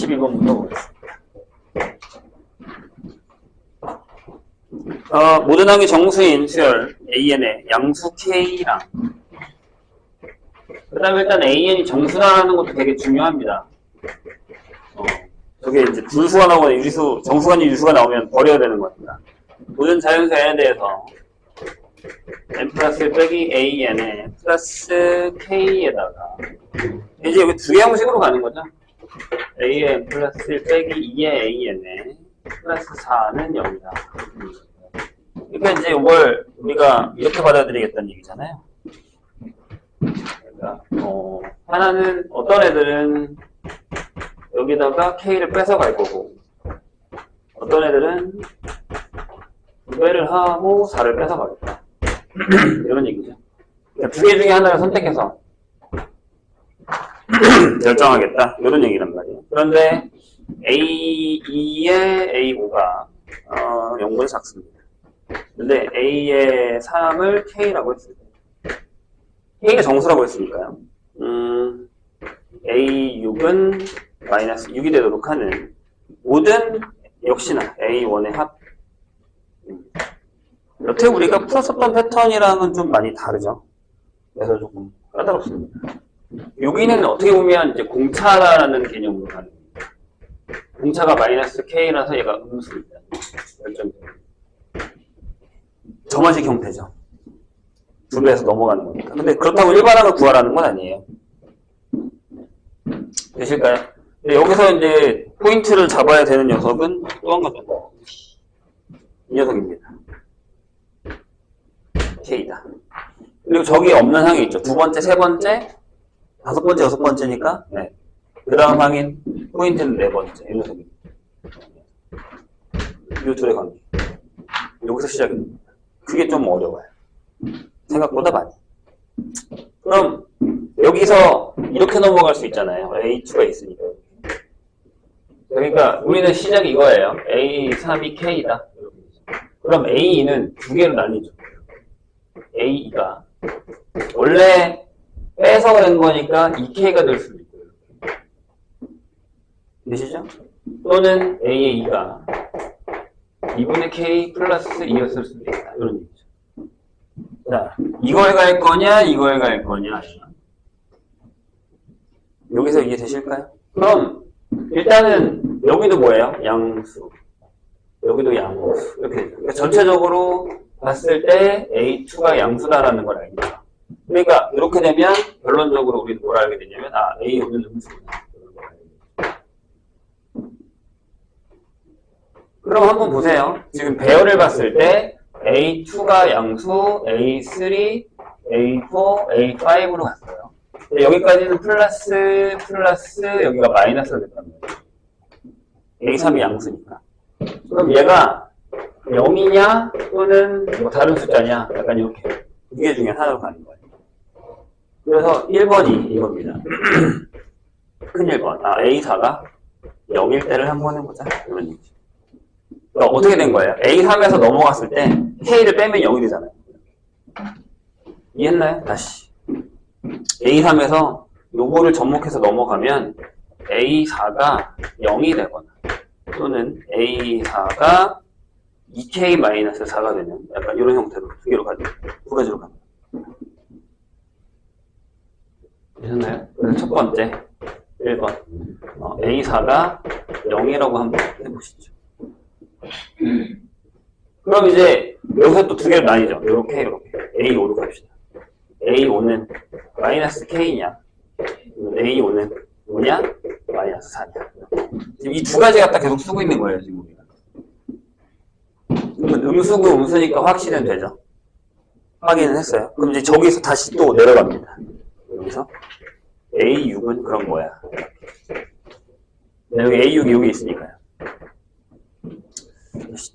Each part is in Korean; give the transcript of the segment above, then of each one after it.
12번부터 보겠습니다. 모든 항이 정수인 수열 AN의 양수 K랑 그 다음에 일단 AN이 정수라는 것도 되게 중요합니다. 저게 이제 분수가 나오거나 유리수, 정수가 아닌 유리수가 나오면 버려야 되는 겁니다. 모든 자연수 N에 대해서 N 플러스 1 빼기 AN에 플러스 K에다가 이제 여기 두 개 형식으로 가는 거죠. AN 플러스 1 빼기 2의 AN에 플러스 4는 0이다. 그러니까 이제 이걸 우리가 이렇게 받아들이겠다는 얘기잖아요. 그러니까 하나는 어떤 애들은 여기다가 K를 뺏어갈 거고 어떤 애들은 2배를 하고 4를 뺏어가겠다. 이런 얘기죠. 그러니까 두 개 중에 하나를 선택해서 결정하겠다. 이런 얘기란 말이에요. 그런데 A2의 A5가 0보다 작습니다. 근데 A의 3을 K라고 했을 때 K가 정수라고 했으니까요. A6은 마이너스 6이 되도록 하는 모든 역시나 A1의 합. 여태 우리가 풀었었던 패턴이랑은 좀 많이 다르죠. 그래서 조금 까다롭습니다. 여기는 어떻게 보면 이제 공차라는 개념으로 가는 겁니다. 공차가 마이너스 K라서 얘가 음수입니다. 결정적으로. 저만식 형태죠. 두 배에서 넘어가는 거니까. 근데 그렇다고 일반항을 구하라는 건 아니에요. 되실까요? 근데 여기서 이제 포인트를 잡아야 되는 녀석은 또 한 가지입니다. 이 녀석입니다. K다. 그리고 저기 없는 항이 있죠. 두 번째, 세 번째, 다섯 번째, 여섯 번째니까. 네. 그 다음 항인 포인트는 네 번째. 이 녀석입니다. 이 둘의 관계. 여기서 시작입니다. 그게 좀 어려워요. 생각보다 많이. 그럼 여기서 이렇게 넘어갈 수 있잖아요. A2가 있으니까. 그러니까 우리는 시작이 이거예요. A3이 K다. 그럼 A2는 두 개로 나뉘죠. A2가 원래 빼서 낸 거니까 2K가 될 수도 있고요. 되시죠? 또는 A의 2가 2분의 K 플러스 2였을 수도 있다. 이런 얘기죠. 자, 이걸 갈 거냐, 이걸 갈 거냐. 여기서 이게 되실까요? 그럼 일단은 여기도 뭐예요? 양수. 여기도 양수. 이렇게 되죠. 그러니까 전체적으로 봤을 때 A2가 양수다라는 걸 알겠죠. 그러니까 이렇게 되면 결론적으로 우리는 뭘 알게 되냐면 A5는 음수구나. 그럼 한번 보세요. 지금 배열을 봤을 때 A2가 양수, A3, A4, A5로 갔어요. 여기까지는 플러스 여기가 마이너스가 됐단 말이에요. A3이 양수니까. 그럼 얘가 0이냐 또는 뭐 다른 숫자냐 약간 이렇게 두 개 중에 하나로 가는 거예요. 그래서 1번이 이겁니다. 큰 1번. A4가 0일 때를 한번 해보자. 이런 얘기죠. 그러니까 어떻게 된 거예요? A3에서 넘어갔을 때 K를 빼면 0이 되잖아요. 이해했나요? 다시. A3에서 요거를 접목해서 넘어가면 A4가 0이 되거나 또는 A4가 2K-4가 되는 약간 이런 형태로 두 개로 가죠. 두 가지로 갑니다. 되셨나요? 그래서 첫 번째 1번 A4가 0이라고 한번 해보시죠. 그럼 이제 여기서 또 두 개로 나뉘죠. 이렇게 A5로 갑시다. A5는 마이너스 K냐 A5는 뭐냐? 마이너스 4냐. 지금 이 두 가지 갖다 계속 쓰고 있는 거예요. 지금 우리가. 그러면 음수고 음수니까 확신은 되죠. 확인은 했어요. 그럼 이제 저기서 다시 또 내려갑니다. 여기서 A6은 그럼 뭐야? 여기 A6이 여기 있으니까요.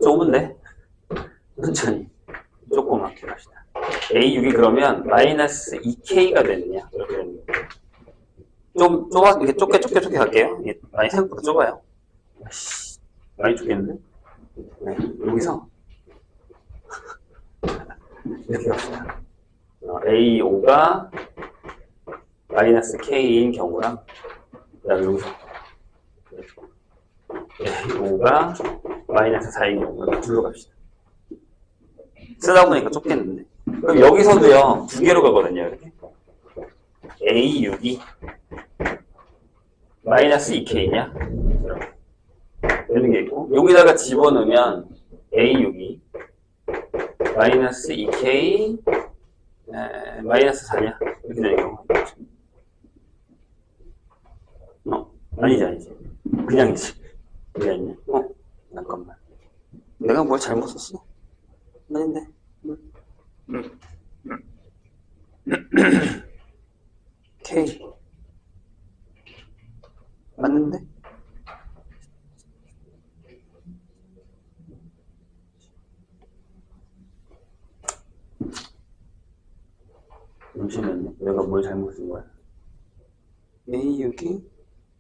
좁은데? 천천히 조그맣게 갑시다. A6이 그러면 마이너스 2K가 되느냐? 이렇게 되는 거예요. 좀 이렇게 좁게 갈게요. 이게 많이 생각보다 좁아요. 많이 좁겠는데? 네, 여기서 이렇게 갑시다. A5가 마이너스 K인 경우랑 그다음에 여기서 A5가 마이너스 4인 경우 둘로 갑시다. 쓰다 보니까 좁겠는데. 그럼 여기서도요, 두 개로 가거든요, 이렇게. A6이 마이너스 2K냐? 이런 게 있고, 여기다가 집어넣으면 A6이 마이너스 2K 마이너스 4냐? 이렇게 되는 경우가 있죠. 아니지. 그냥이지. 그게 아니냐? 잠깐만. 내가 뭘 잘못 썼어? 아닌데. K. 맞는데? 잠시만요. 내가 뭘 잘못 쓴 거야? A6이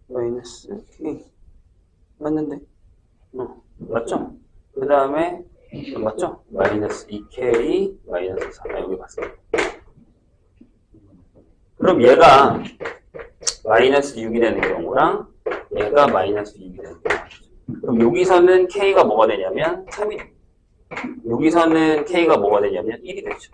마이너스 K. 맞는데? 맞죠? 그 다음에, 맞죠? 마이너스 2K, 마이너스 4. 여기 봤어요. 그럼 얘가 마이너스 6이 되는 경우랑 얘가 마이너스 6이 되는 경우. 그럼 여기서는 K가 뭐가 되냐면 3이 됩니다. 여기서는 K가 뭐가 되냐면 1이 되죠.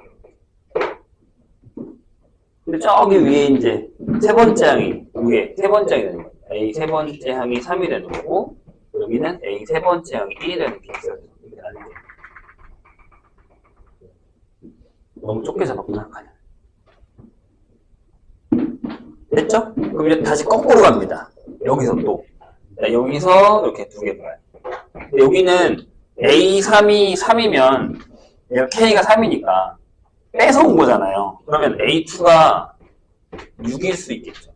근데 저기 위에 이제 세 번째 항이, 위에 세 번째 항이 되는 거예요. A 세 번째 항이 3이 되는 거고, 여기는 A 세 번째 항이 1이 되는 게 있어요. 이게 아닌데. 너무 좁게 잡았구나. 됐죠? 그럼 이제 다시 거꾸로 갑니다. 여기서 또. 자, 여기서 이렇게 두 개 봐요. 여기는 A3이 3이면, 얘가 K가 3이니까, 뺏어온 거잖아요. 그러면 A2가 6일 수 있겠죠.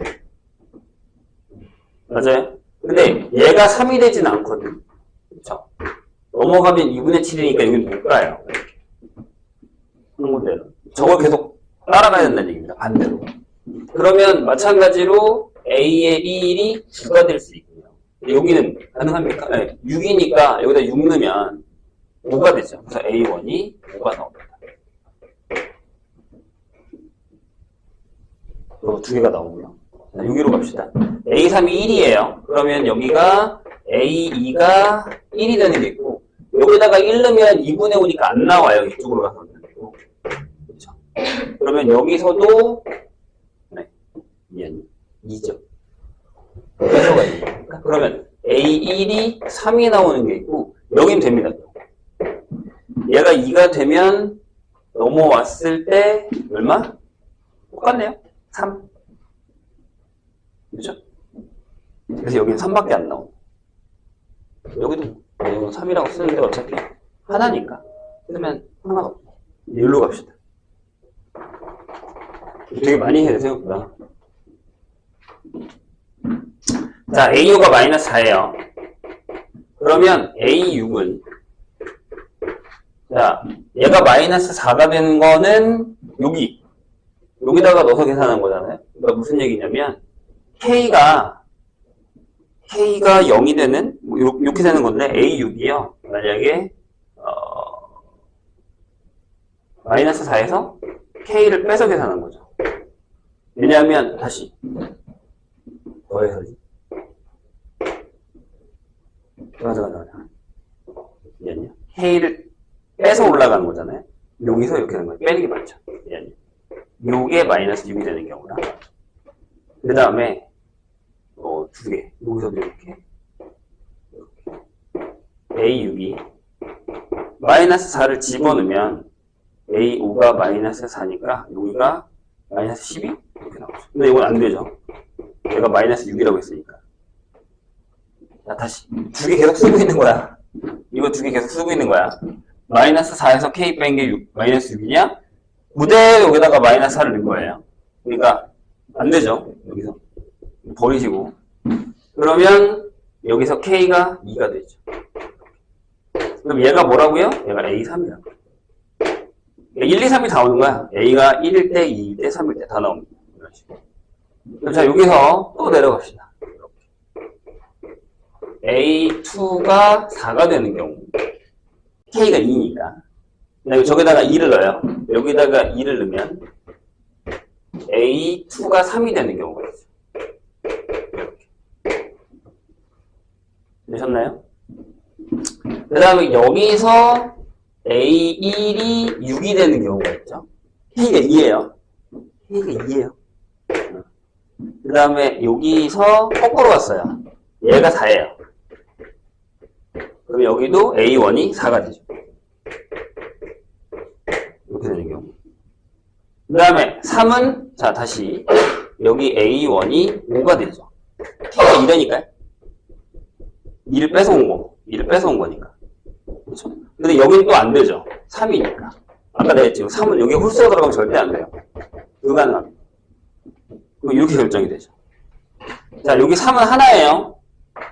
맞아요? 근데 얘가 3이 되진 않거든. 그쵸? 넘어가면 2분의 7이니까 여기는 못 가요. 그런 건데요. 저걸 계속 따라가야 된다는 얘기입니다. 반대로. 그러면 마찬가지로 A의 1이 9가 될 수 있고요. 여기는 가능합니까? 네, 6이니까 여기다 6 넣으면 5가 되죠. 그래서 A1이 5가 나옵니다. 두 개가 나오고요. 자, 여기로 갑시다. A3이 1이에요. 그러면 여기가 A2가 1이 되는 게 있고, 여기다가 1 넣으면 2분의 5니까 안 나와요. 이쪽으로 가서. 그렇죠? 그러면 여기서도, 네, 2죠. 뺏어가 있는 거니까. 그러면 A1이 3이 나오는 게 있고, 여긴 됩니다. 얘가 2가 되면 넘어왔을 때, 얼마? 똑같네요. 3. 그죠? 그래서 여기는 3밖에 안 나오고. 여기도 3이라고 쓰는데 어차피 하나니까. 그러면 하나가 없고. 여기로 갑시다. 되게 많이 해야 돼, 생각보다. 자, A6가 마이너스 4예요. 그러면 A6은, 자, 얘가 마이너스 4가 되는 거는 여기다가 넣어서 계산한 거잖아요. 그러니까 무슨 얘기냐면, K가 0이 되는, 이렇게 되는 건데, A6이요. 만약에, 마이너스 4에서 K를 빼서 계산한 거죠. 왜냐하면, 다시, 더해서지. 가자. 미안해요. K를 빼서 올라가는 거잖아요. 여기서 이렇게 하는 거예요. 빼는 게 맞죠. 미안해요. 요게 마이너스 6이 되는 경우나. 그 다음에, 두 개. 여기서도 이렇게. A6이 마이너스 4를 집어넣으면 A5가 마이너스 4니까 여기가 마이너스 12? 이렇게 나오죠. 근데 이건 안 되죠. 얘가 마이너스 6이라고 했으니까. 자, 다시. 두 개 계속 쓰고 있는 거야. 이거 두 개 계속 쓰고 있는 거야. 마이너스 4에서 K 뺀 게 마이너스 6이냐? 그대로 여기다가 마이너스 4를 넣은 거예요. 그러니까 안 되죠. 여기서. 버리시고. 그러면 여기서 K가 2가 되죠. 그럼 얘가 뭐라고요? 얘가 A3이라고. 1, 2, 3이 다 오는 거야. A가 1일 때, 2일 때, 3일 때 다 나옵니다. 이런 식으로. 그럼 자, 여기서 또 내려갑시다. A2가 4가 되는 경우. K가 2니까. 저기다가 2를 넣어요. 여기다가 2를 넣으면 A2가 3이 되는 경우가 있어요. 이렇게. 되셨나요? 그 다음에 여기서 A1이 6이 되는 경우가 있죠. K가 2예요. K가 2예요. 그 다음에 여기서 거꾸로 갔어요. 얘가 4예요. 그럼 여기도 A1이 4가 되죠. 이렇게 되는 경우. 그 다음에 3은, 자, 다시. 여기 A1이 5가 되죠. K가 2라니까요. 2를 뺏어온 거. 2를 뺏어온 거니까. 그렇죠? 근데 여기는 또 안 되죠. 3이니까. 아까 내가 했지만 3은 여기 홀수가 들어가면 절대 안 돼요. 불가능합니다. 그럼 이렇게 결정이 되죠. 자, 여기 3은 하나예요.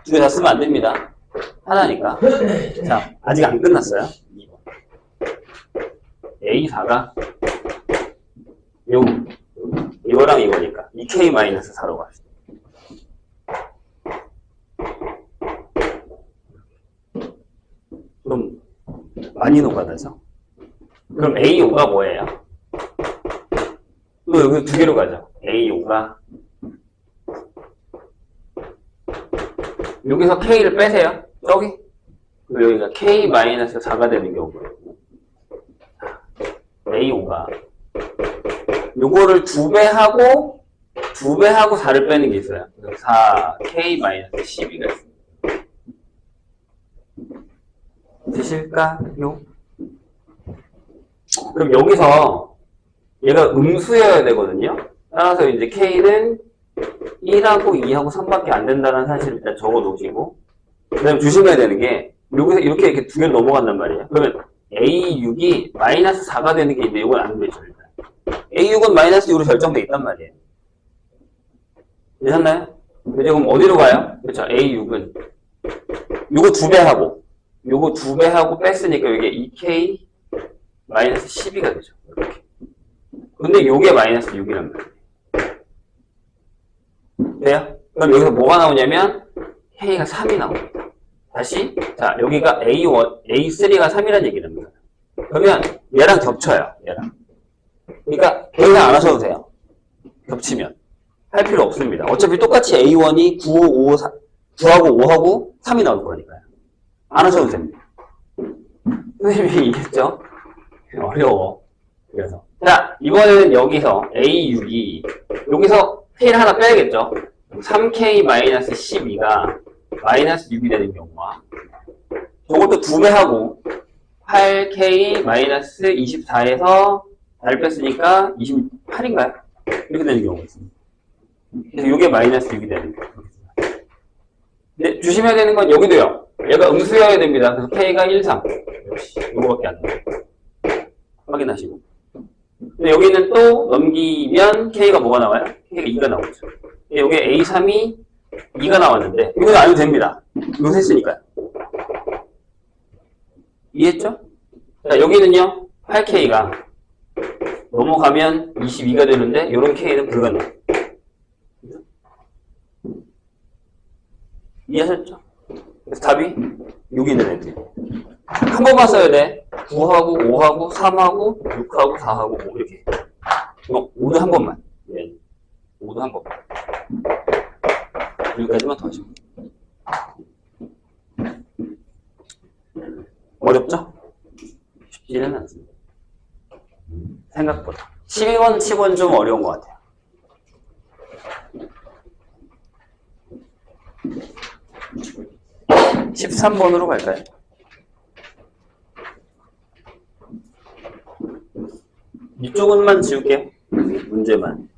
두 개 다 쓰면 안 됩니다. 하나니까. 자, 아직 안 끝났어요. 2번. A4가 이거랑 이거니까 2K-4로 갑시다. 그럼 많이 녹아나죠? 그럼 A5가 뭐예요? 또 여기 두 개로 가죠. A5가 여기서 K를 빼세요. 저기. 그리고 여기가 K-4가 되는 경우고요. A5가 요거를 2배하고 4를 빼는 게 있어요. 4, K-12가 있습니다. 되실까요? 그럼 여기서 얘가 음수여야 되거든요. 따라서 이제 K는 1하고 2하고 3밖에 안 된다는 사실을 일단 적어 놓으시고, 그 다음에 조심해야 되는 게, 여기서 이렇게 두 개로 넘어간단 말이에요. 그러면 A6이 -4가 되는 게 있는데, 이건 안 되죠, 일단. A6은 -6으로 결정돼 있단 말이에요. 되셨나요? 이제 그럼 어디로 가요? 그렇죠. A6은 요거 2배하고, 요거 2배하고 뺐으니까 이게 2K-12가 되죠. 이렇게. 근데 요게 -6이란 말이에요. 돼요? 그럼 여기서 뭐가 나오냐면 K가 3이 나옵니다. 다시 자 여기가 A3가 3이라는 얘기를 합니다. 그러면 얘랑 겹쳐요. 얘랑. 그러니까 계산 안 하셔도 돼요. 겹치면. 할 필요 없습니다. 어차피 똑같이 A1이 9하고 5하고 3이 나올 거니까요. 안 하셔도 됩니다. 선생님이 이겼죠? 어려워. 그래서 자 이번에는 여기서 A6이 여기서 K를 하나 빼야겠죠? 3K-12가 -6이 되는 경우와 저것도 2배하고 8K-24에서 4를 뺐으니까 28인가요? 이렇게 되는 경우가 있습니다. 그래서 이게 -6이 되는 거예요. 근데 조심해야 되는 건 여기도요. 얘가 음수여야 됩니다. 그래서 K가 1, 3. 역시 이거밖에 안 나와요. 확인하시고. 근데 여기는 또 넘기면 K가 뭐가 나와요? K가 2가 나오죠. 여기에 A3이 2가 나왔는데 이건 안 해도 됩니다. 이거 했으니까요. 이해했죠? 자 여기는요 8K가 넘어가면 22가 되는데 이런 K는 불가능. 이해하셨죠? 그래서 답이 여기 있는 애들. 한 번만 써야 돼. 9하고 5하고 3하고 6하고 4하고 5 이렇게. 5도 한 번만. 네. 5도 한 번만. 여기까지만 더 하시고. 어렵죠? 쉽지는 않습니다. 생각보다. 12번 치고는 좀 어려운 것 같아요. 네. 13번으로 갈까요? 이쪽은만 지울게요. 문제만.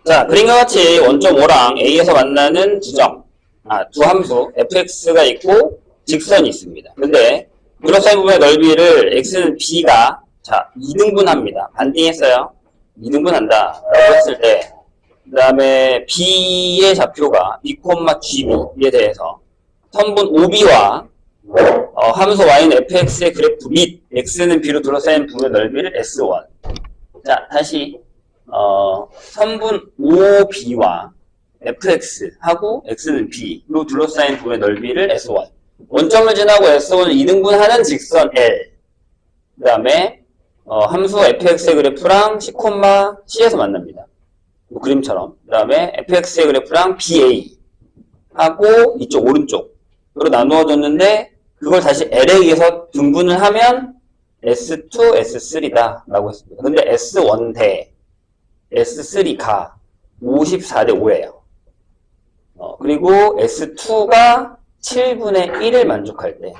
자, 그림과 같이 원점 5랑 A에서 만나는 지점. 두 함수, fx가 있고, 직선이 있습니다. 근데, 그래프사인 부분의 넓이를 x는 b가, 자, 2등분합니다. 반띵했어요. 2등분한다. 라고 했을 때, 그 다음에 b의 좌표가 b, gb에 대해서 선분 OB와 함수 y는 fx의 그래프 및 x는 b로 둘러싸인 부분의 넓이를 s1. 자, 다시 선분 OB와 fx하고 x는 b로 둘러싸인 부분의 넓이를 s1. 원점을 지나고 s1을 이등분하는 직선 L. 그 다음에 함수 fx의 그래프랑 c, c에서 만납니다. 뭐 그림처럼. 그 다음에 fx의 그래프랑 ba 하고 이쪽 오른쪽으로 나누어졌는데 그걸 다시 L에 의해서 등분을 하면 S2, S3다 라고 했습니다. 근데 S1 대 S3가 54대 5예요. 그리고 S2가 7분의 1을 만족할 때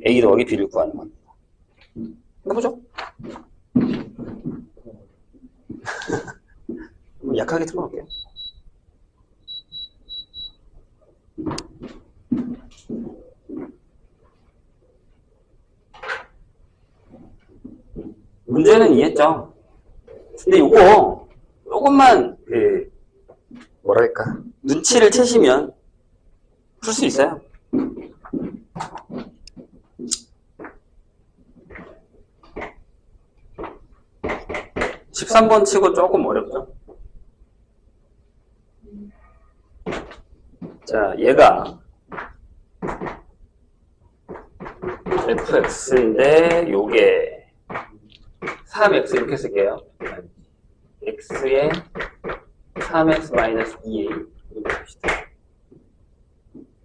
A 더하기 B를 구하는 겁니다. 해보죠. 약하게 틀어놓을게요. 문제는 이해했죠? 근데 요것만 뭐랄까 눈치를 채시면 풀 수 있어요. 13번 치고 조금 어렵죠? 자, 얘가 fx인데 요게 3x 이렇게 쓸게요. x에 3x-2a 이렇게 봅시다.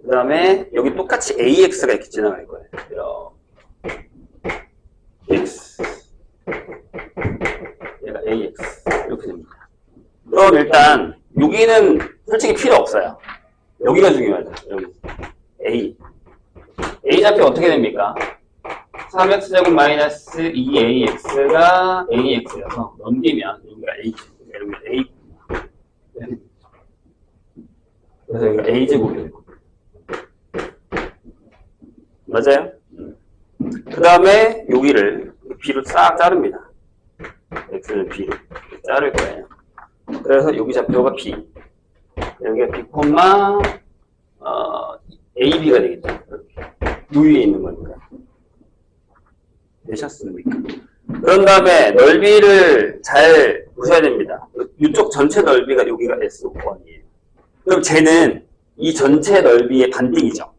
그 다음에 여기 똑같이 ax가 이렇게 지나갈 거예요. x 얘가 ax 이렇게 됩니다. 그럼 일단 여기는 솔직히 필요 없어요. 여기가 중요하죠. 여기 a 좌표 어떻게 됩니까? 3x제곱 마이너스 2ax가 ax여서 넘기면 여기가 여기가 a 그래서 여기가 a제곱이 되고 맞아요? 그 다음에 여기를 b로 싹 자릅니다. x는 b로 자를 거예요. 그래서 여기 좌표가 b 여기가 b, ab가 되겠죠. 요 위에 있는 거니까. 되셨습니까? 그런 다음에 넓이를 잘 보셔야 됩니다. 이쪽 전체 넓이가 여기가 S5번이에요. 그럼 쟤는 이 전체 넓이의 반띵이죠.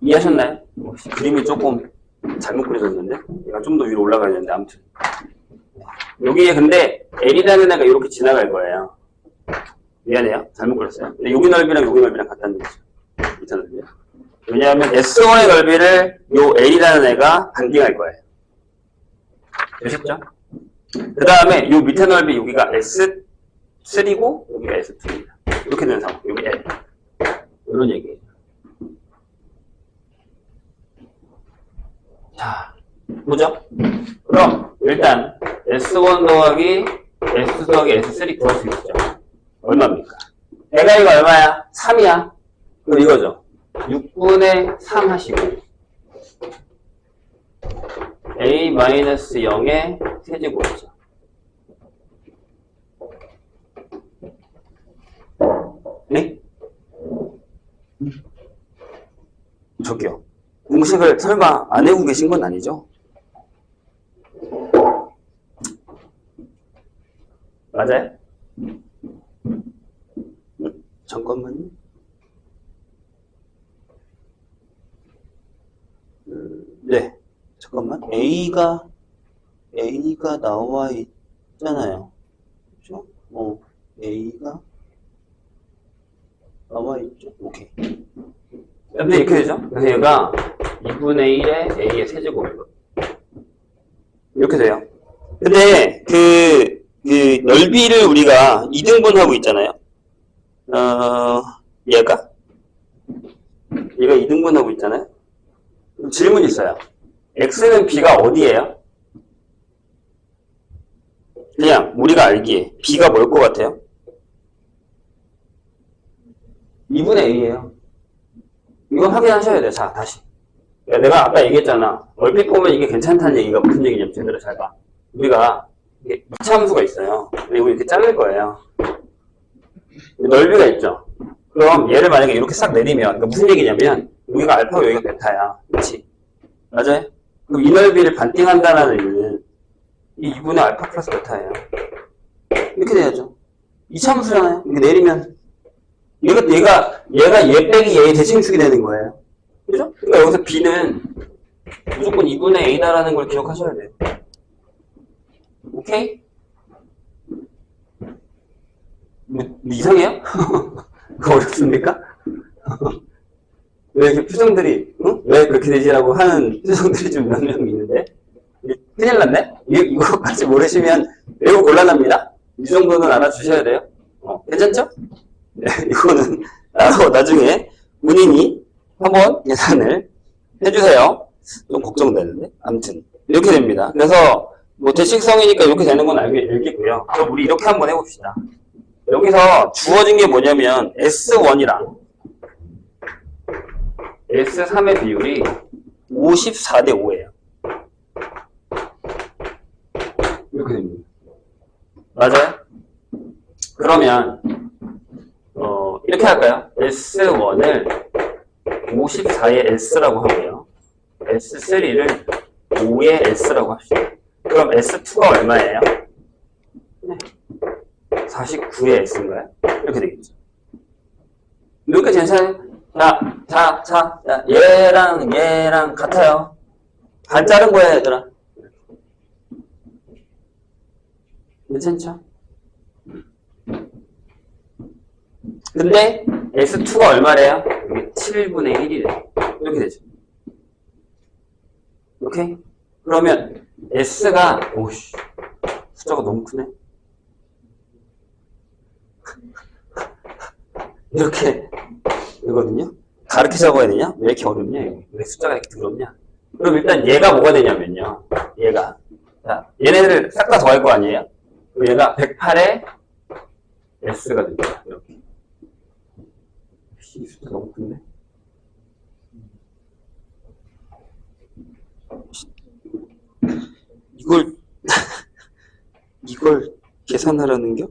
이해하셨나요? 그림이 조금 잘못 그려졌는데? 얘가 좀 더 위로 올라가야 되는데, 아무튼. 여기에 근데 L이라는 애가 이렇게 지나갈 거예요. 미안해요. 잘못 그렸어요. 근데 여기 넓이랑 여기 넓이랑 같다는 얘기죠. 밑에 넓이요. 왜냐하면 S1의 넓이를 요 L이라는 애가 반띵할 거예요. 되셨죠? 그 다음에 요 밑에 넓이 여기가 S3고 여기가 S2입니다. 이렇게 되는 상황. 여기 L. 이런 얘기예요. 자, 보죠? 그럼 일단 S1 더하기 S2 더하기 S3 구할 수 있죠. 얼마입니까? 내가 이거 얼마야? 3이야. 그럼 이거죠. 6분의 3 하시고 a-0의 세제곱이죠. 네? 저기요. 공식을 설마 안 외우고 계신 건 아니죠? 맞아요? 잠깐만요. 네. 잠깐만. A가 나와 있잖아요. 그렇죠? A가 나와 있죠. 오케이. 근데 이렇게 되죠? 그래서 얘가 2분의 1의 A의 세제곱이거든요. 이렇게 돼요. 근데 그 넓이를 우리가 2등분하고 있잖아요. 얘가 2등분하고 있잖아요. 그럼 질문이 있어요. X는 B가 어디예요? 그냥 우리가 알기에 B가 뭘 것 같아요? 2분의 A예요. 이건 확인하셔야 돼요. 자, 다시. 내가 아까 얘기했잖아. 얼핏 보면 이게 괜찮다는 얘기가 무슨 얘기냐면 제대로 잘 봐. 우리가 이게 이차함수가 있어요. 그리고 이렇게 자를 거예요. 넓이가 있죠. 그럼 얘를 만약에 이렇게 싹 내리면 그러니까 무슨 얘기냐면 여기가 알파고 여기가 베타야. 그렇지? 맞아요? 그럼 이 넓이를 반띵한다는 의미는 이 2분의 알파 플러스 베타예요. 이렇게 돼야죠. 이차함수잖아요. 이렇게 내리면 얘가 얘 빼기 얘의 대칭축이 되는 거예요. 그죠? 그러니까 여기서 b는 무조건 2분의 a다라는 걸 기억하셔야 돼요. 오케이? 뭐 이상해요? 그거 어렵습니까? 왜 이렇게 표정들이, 응? 왜 그렇게 되지라고 하는 표정들이 좀 몇 명 있는데? 큰일 났네? 이거까지 모르시면 매우 곤란합니다. 이 정도는 알아주셔야 돼요. 괜찮죠? 네, 이거는 나중에 본인이 한번 계산을 해주세요. 좀 걱정되는데. 아무튼 이렇게 됩니다. 그래서 뭐 대식성이니까 이렇게 되는 건 알겠고요. 그럼 우리 이렇게 한번 해봅시다. 여기서 주어진 게 뭐냐면 S1이랑 S3의 비율이 54대 5예요. 이렇게 됩니다. 맞아요? 그러면 이렇게 할까요? S1을 54의 S라고 하고요. S3를 5의 S라고 합시다. 그럼 S2가 얼마예요? 49의 S인가요? 이렇게 되겠죠. 이렇게 괜찮아요? 자, 얘랑 같아요. 반 자른 거야, 얘들아. 괜찮죠? 근데 S2가 얼마래요? 이게 7분의 1이래요. 이렇게 되죠. 오케이? 그러면 S가, 오씨, 숫자가 너무 크네. 이렇게 되거든요. 가르쳐 적어야 되냐? 왜 이렇게 어렵냐? 왜 숫자가 이렇게 더럽냐? 그럼 일단 얘가 뭐가 되냐면요. 얘가. 자, 얘네들을 싹 다 더할 거 아니에요? 그럼 얘가 108에 S가 됩니다. 이렇게. 이 숫자 너무 큰데? 이걸 계산하라는겨?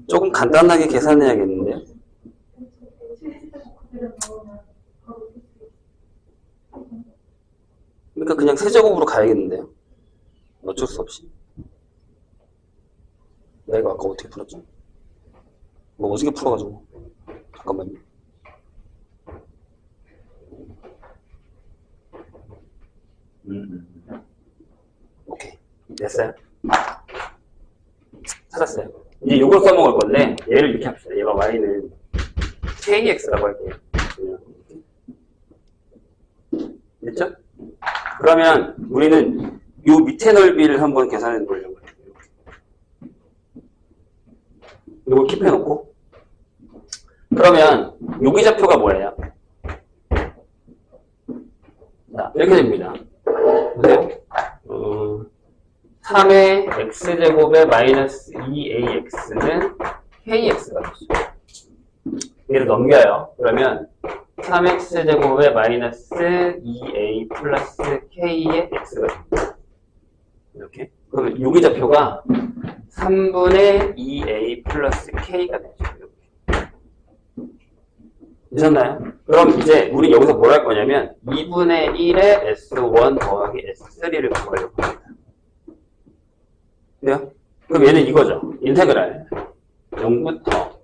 조금 간단하게 계산해야겠는데요? 그러니까 그냥 세제곱으로 가야겠는데요? 어쩔 수 없이. 내가 아까 어떻게 풀었죠? 뭐 어떻게 풀어가지고. 잠깐만요. 오케이. 됐어요? 찾았어요. 이제 이걸 써먹을 건데, 얘를 이렇게 합시다. 얘가 y는 kx라고 할게요. 됐죠? 그러면 우리는 요 밑에 넓이를 한번 계산해 보려고 해요. 이걸 킵해놓고. 그러면 여기 좌표가 뭐예요? 자, 이렇게 됩니다. 보세요. 3의 x제곱의 마이너스 2ax는 kx가 되죠. 얘를 넘겨요. 그러면 3x제곱의 마이너스 2a 플러스 k의 x가 됩니다. 이렇게. 그러면 여기 좌표가 3분의 2a 플러스 k가 되죠. 이렇게. 되셨나요? 그럼 이제 우리 여기서 뭘 할 거냐면 2분의 1의 s1 더하기 s3를 구하려고 합니다. 돼요? 그럼 얘는 이거죠. 인테그랄 0부터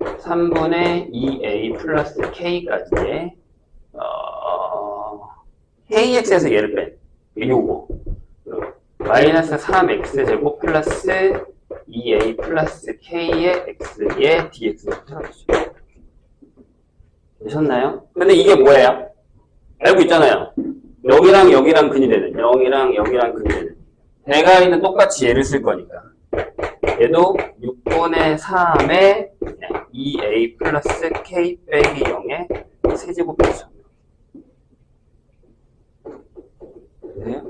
3분의 2a 플러스 k까지의 kx에서 얘를 뺀 요거 마이너스 3x제곱 플러스 2a 플러스 k의 x의 dx가 되죠. 되셨나요? 근데 이게 뭐예요? 알고 있잖아요. 여기랑 근이 되는 0이랑 여기랑 근이 되는 대가리는 똑같이 얘를 쓸 거니까 얘도 6분의 3의 2a 플러스 k 빼기 0의 세제곱이죠. 네.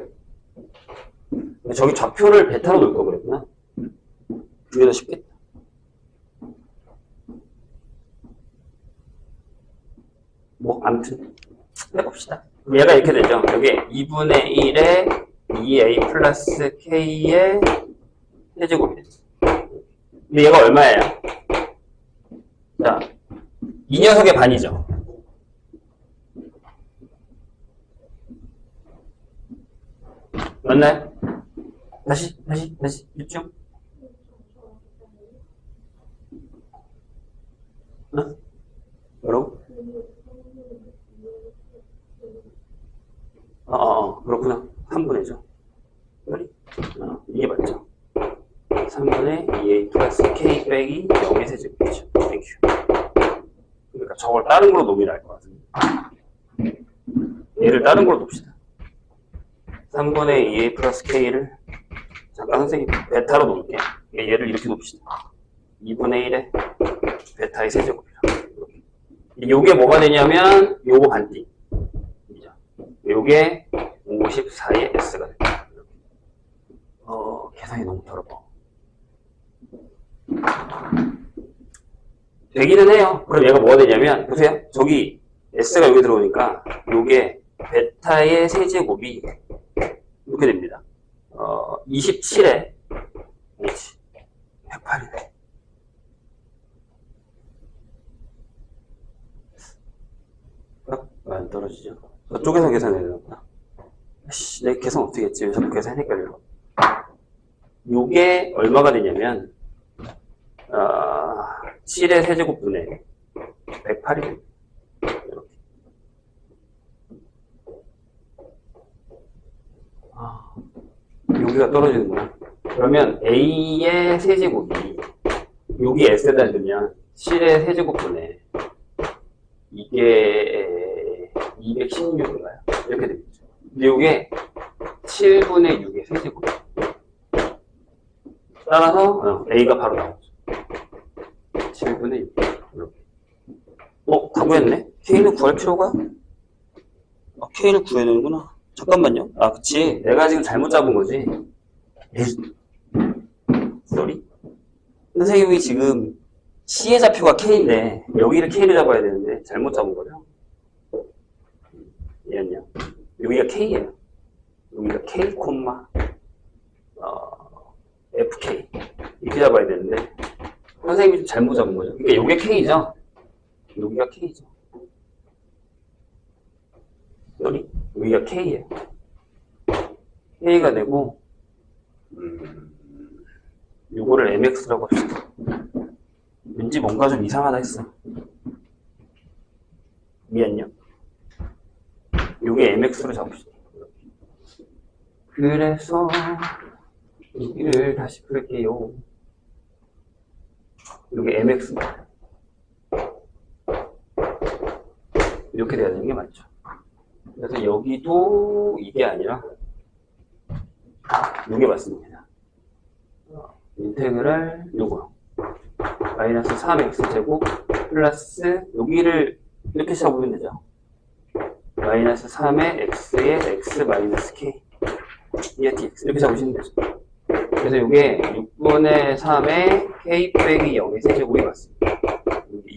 저기 좌표를 베타로 놓을 거 그랬구나. 그게 더 쉽겠다. 뭐 아무튼 해봅시다. 얘가 이렇게 되죠. 여기 2분의 1의 2a 플러스 k의 세제곱이 되죠. 근데 얘가 얼마예요? 자, 이 녀석의 반이죠. 맞나요? 다시 집중. 어? 뭐라고? 그렇구나. 3분의죠. 이게 맞죠? 3분의 2a 플러스 k 빼기 0의 세제곱이죠. 땡큐. 그러니까 저걸 다른 걸로 놓으면 알 것 같은데. 얘를 다른 걸로 놉시다. 3분의 2a 플러스 k를 잠깐 선생님 베타로 놓을게요. 얘를 이렇게 놉시다. 2분의 1에 베타의 세제곱이라. 요게 뭐가 되냐면 요거 반띵. 요게 54의 s가 됩니다. 계산이 너무 더러워. 되기는 해요. 그럼 얘가 뭐가 되냐면, 보세요. 저기 s가 여기 들어오니까 요게 베타의 세제곱이 이렇게 됩니다. 27에 108이네. 왜 안 떨어지죠? 저쪽에서 계산해야 되나? 내 계산 어떻게 했지? 왜 자꾸 계산 헷갈려? 요게 얼마가 되냐면 7의 세제곱분의 108이 됩니다. 이렇게. 여기가 떨어지는구나. 그러면 A의 세제곱이 여기 S에다 넣으면 7의 세제곱분의 이게 216인가요? 이렇게 되겠죠. 근데 이게 7분의 6의 세제곱. 따라서 A가 바로 나오죠. 7분의 6. 이렇게. 다 구했네? K는 구할 필요가? K를 구해야 되는구나. 잠깐만요. 그치. 내가 지금 잘못 잡은 거지. 쏘리? 선생님이 지금 C의 좌표가 K인데 여기를 K를 잡아야 되는데 잘못 잡은 거죠. 얘는요. 여기가 K예요. 여기가 K, FK 이렇게 잡아야 되는데 선생님이 좀 잘못 잡은 거죠. 그러니까 요게 K죠. 여기가 K죠. 여기가 K예요. K가 되고 요거를 MX라고 합시다. 왠지 뭔가 좀 이상하다 했어. 미안요. 요게 MX로 잡읍시다. 그래서 여기를 다시 풀게요. 요게 MX입니다. 이렇게 돼야 되는 게 맞죠. 그래서 여기도 이게 아니라 요게 맞습니다. 인테그랄 요거 마이너스 3x제곱 플러스 여기를 이렇게 잡으면 되죠. 마이너스 3의 x의 x 마이너스 k dx 이렇게 잡으시면 되죠. 그래서 이게 6분의 3의 k 빼기 0의 세제곱이 맞습니다.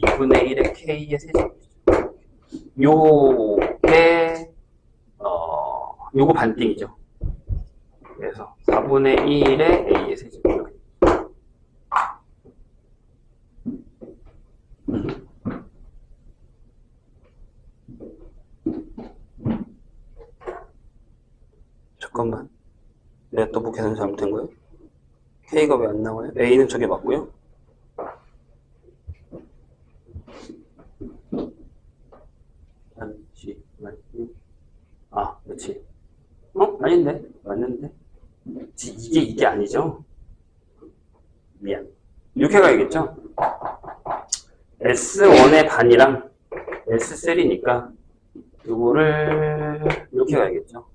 2분의 1의 k의 세제곱이죠. 요게 요거 반띵이죠. 그래서 4분의 1의 a의 세제곱. 잠깐만. 내가 또 뭐 계산 잘못된 거예요? K가 왜 안 나와요? A는 저게 맞고요. 그렇지. 아닌데? 맞는데? 이게 아니죠? 미안. 이렇게 가야겠죠? S1의 반이랑 S3니까 이거를 이렇게 가야겠죠?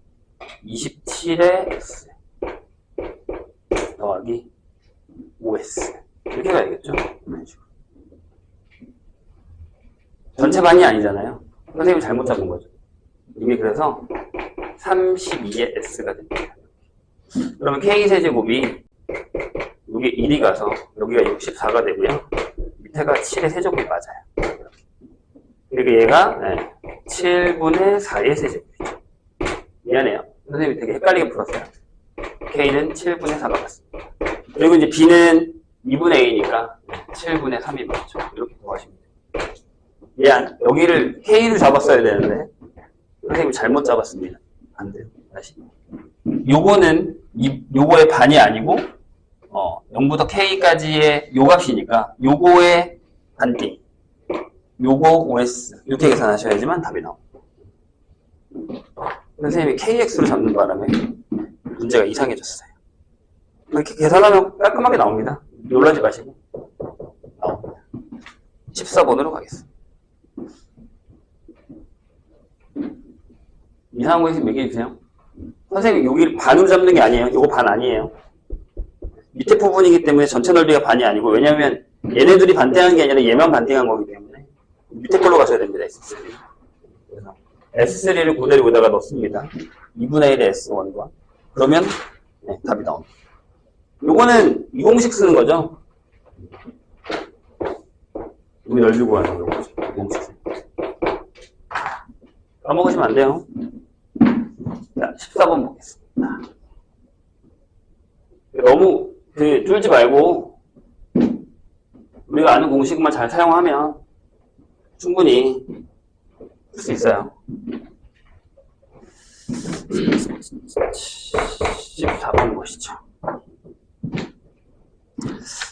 27의 S 더하기 5S 이렇게 가야겠죠? 전체 반이 아니잖아요. 선생님이 잘못 잡은 거죠. 이게 그래서 32의 S가 됩니다. 그러면 K세제곱이 여기 1이 가서 여기가 64가 되고요. 밑에가 7의 세제곱이 맞아요. 그리고 얘가 7분의 4의 세제곱이죠. 미안해요. 선생님이 되게 헷갈리게 풀었어요. K는 7분의 4가 맞습니다. 그리고 이제 B는 2분의 A니까 7분의 3이 맞죠. 이렇게 구하시면 돼요. 미안. 여기를 K를 잡았어야 되는데 선생님이 잘못 잡았습니다. 안 돼요. 다시. 요거는 요거의 반이 아니고 0부터 k까지의 요 값이니까 요거의 반띵, 요거 OS 이렇게 계산하셔야지만 답이 나옵니다. 선생님이 KX로 잡는 바람에 문제가 이상해졌어요. 이렇게 계산하면 깔끔하게 나옵니다. 놀라지 마시고 나옵니다. 14번으로 가겠습니다. 이상한 거 있으면 얘기해주세요. 선생님 여기 반으로 잡는 게 아니에요. 요거 반 아니에요. 밑에 부분이기 때문에 전체 넓이가 반이 아니고, 왜냐면 얘네들이 반띵한 게 아니라 얘만 반띵한 거기 때문에 밑에 걸로 가셔야 됩니다. S3. 그래서 S3를 그대로 여기다가 넣습니다. 2분의 1의 S1과. 그러면 네, 답이 나옵니다. 요거는 이 공식 쓰는 거죠. 여기 넓이 구하는 거죠. 이 공식 쓰는 거죠. 까먹으시면 안 돼요. 자, 14번 보겠습니다. 너무 쫄지 말고 우리가 아는 공식만 잘 사용하면 충분히 풀 수 있어요. 14번 보시죠.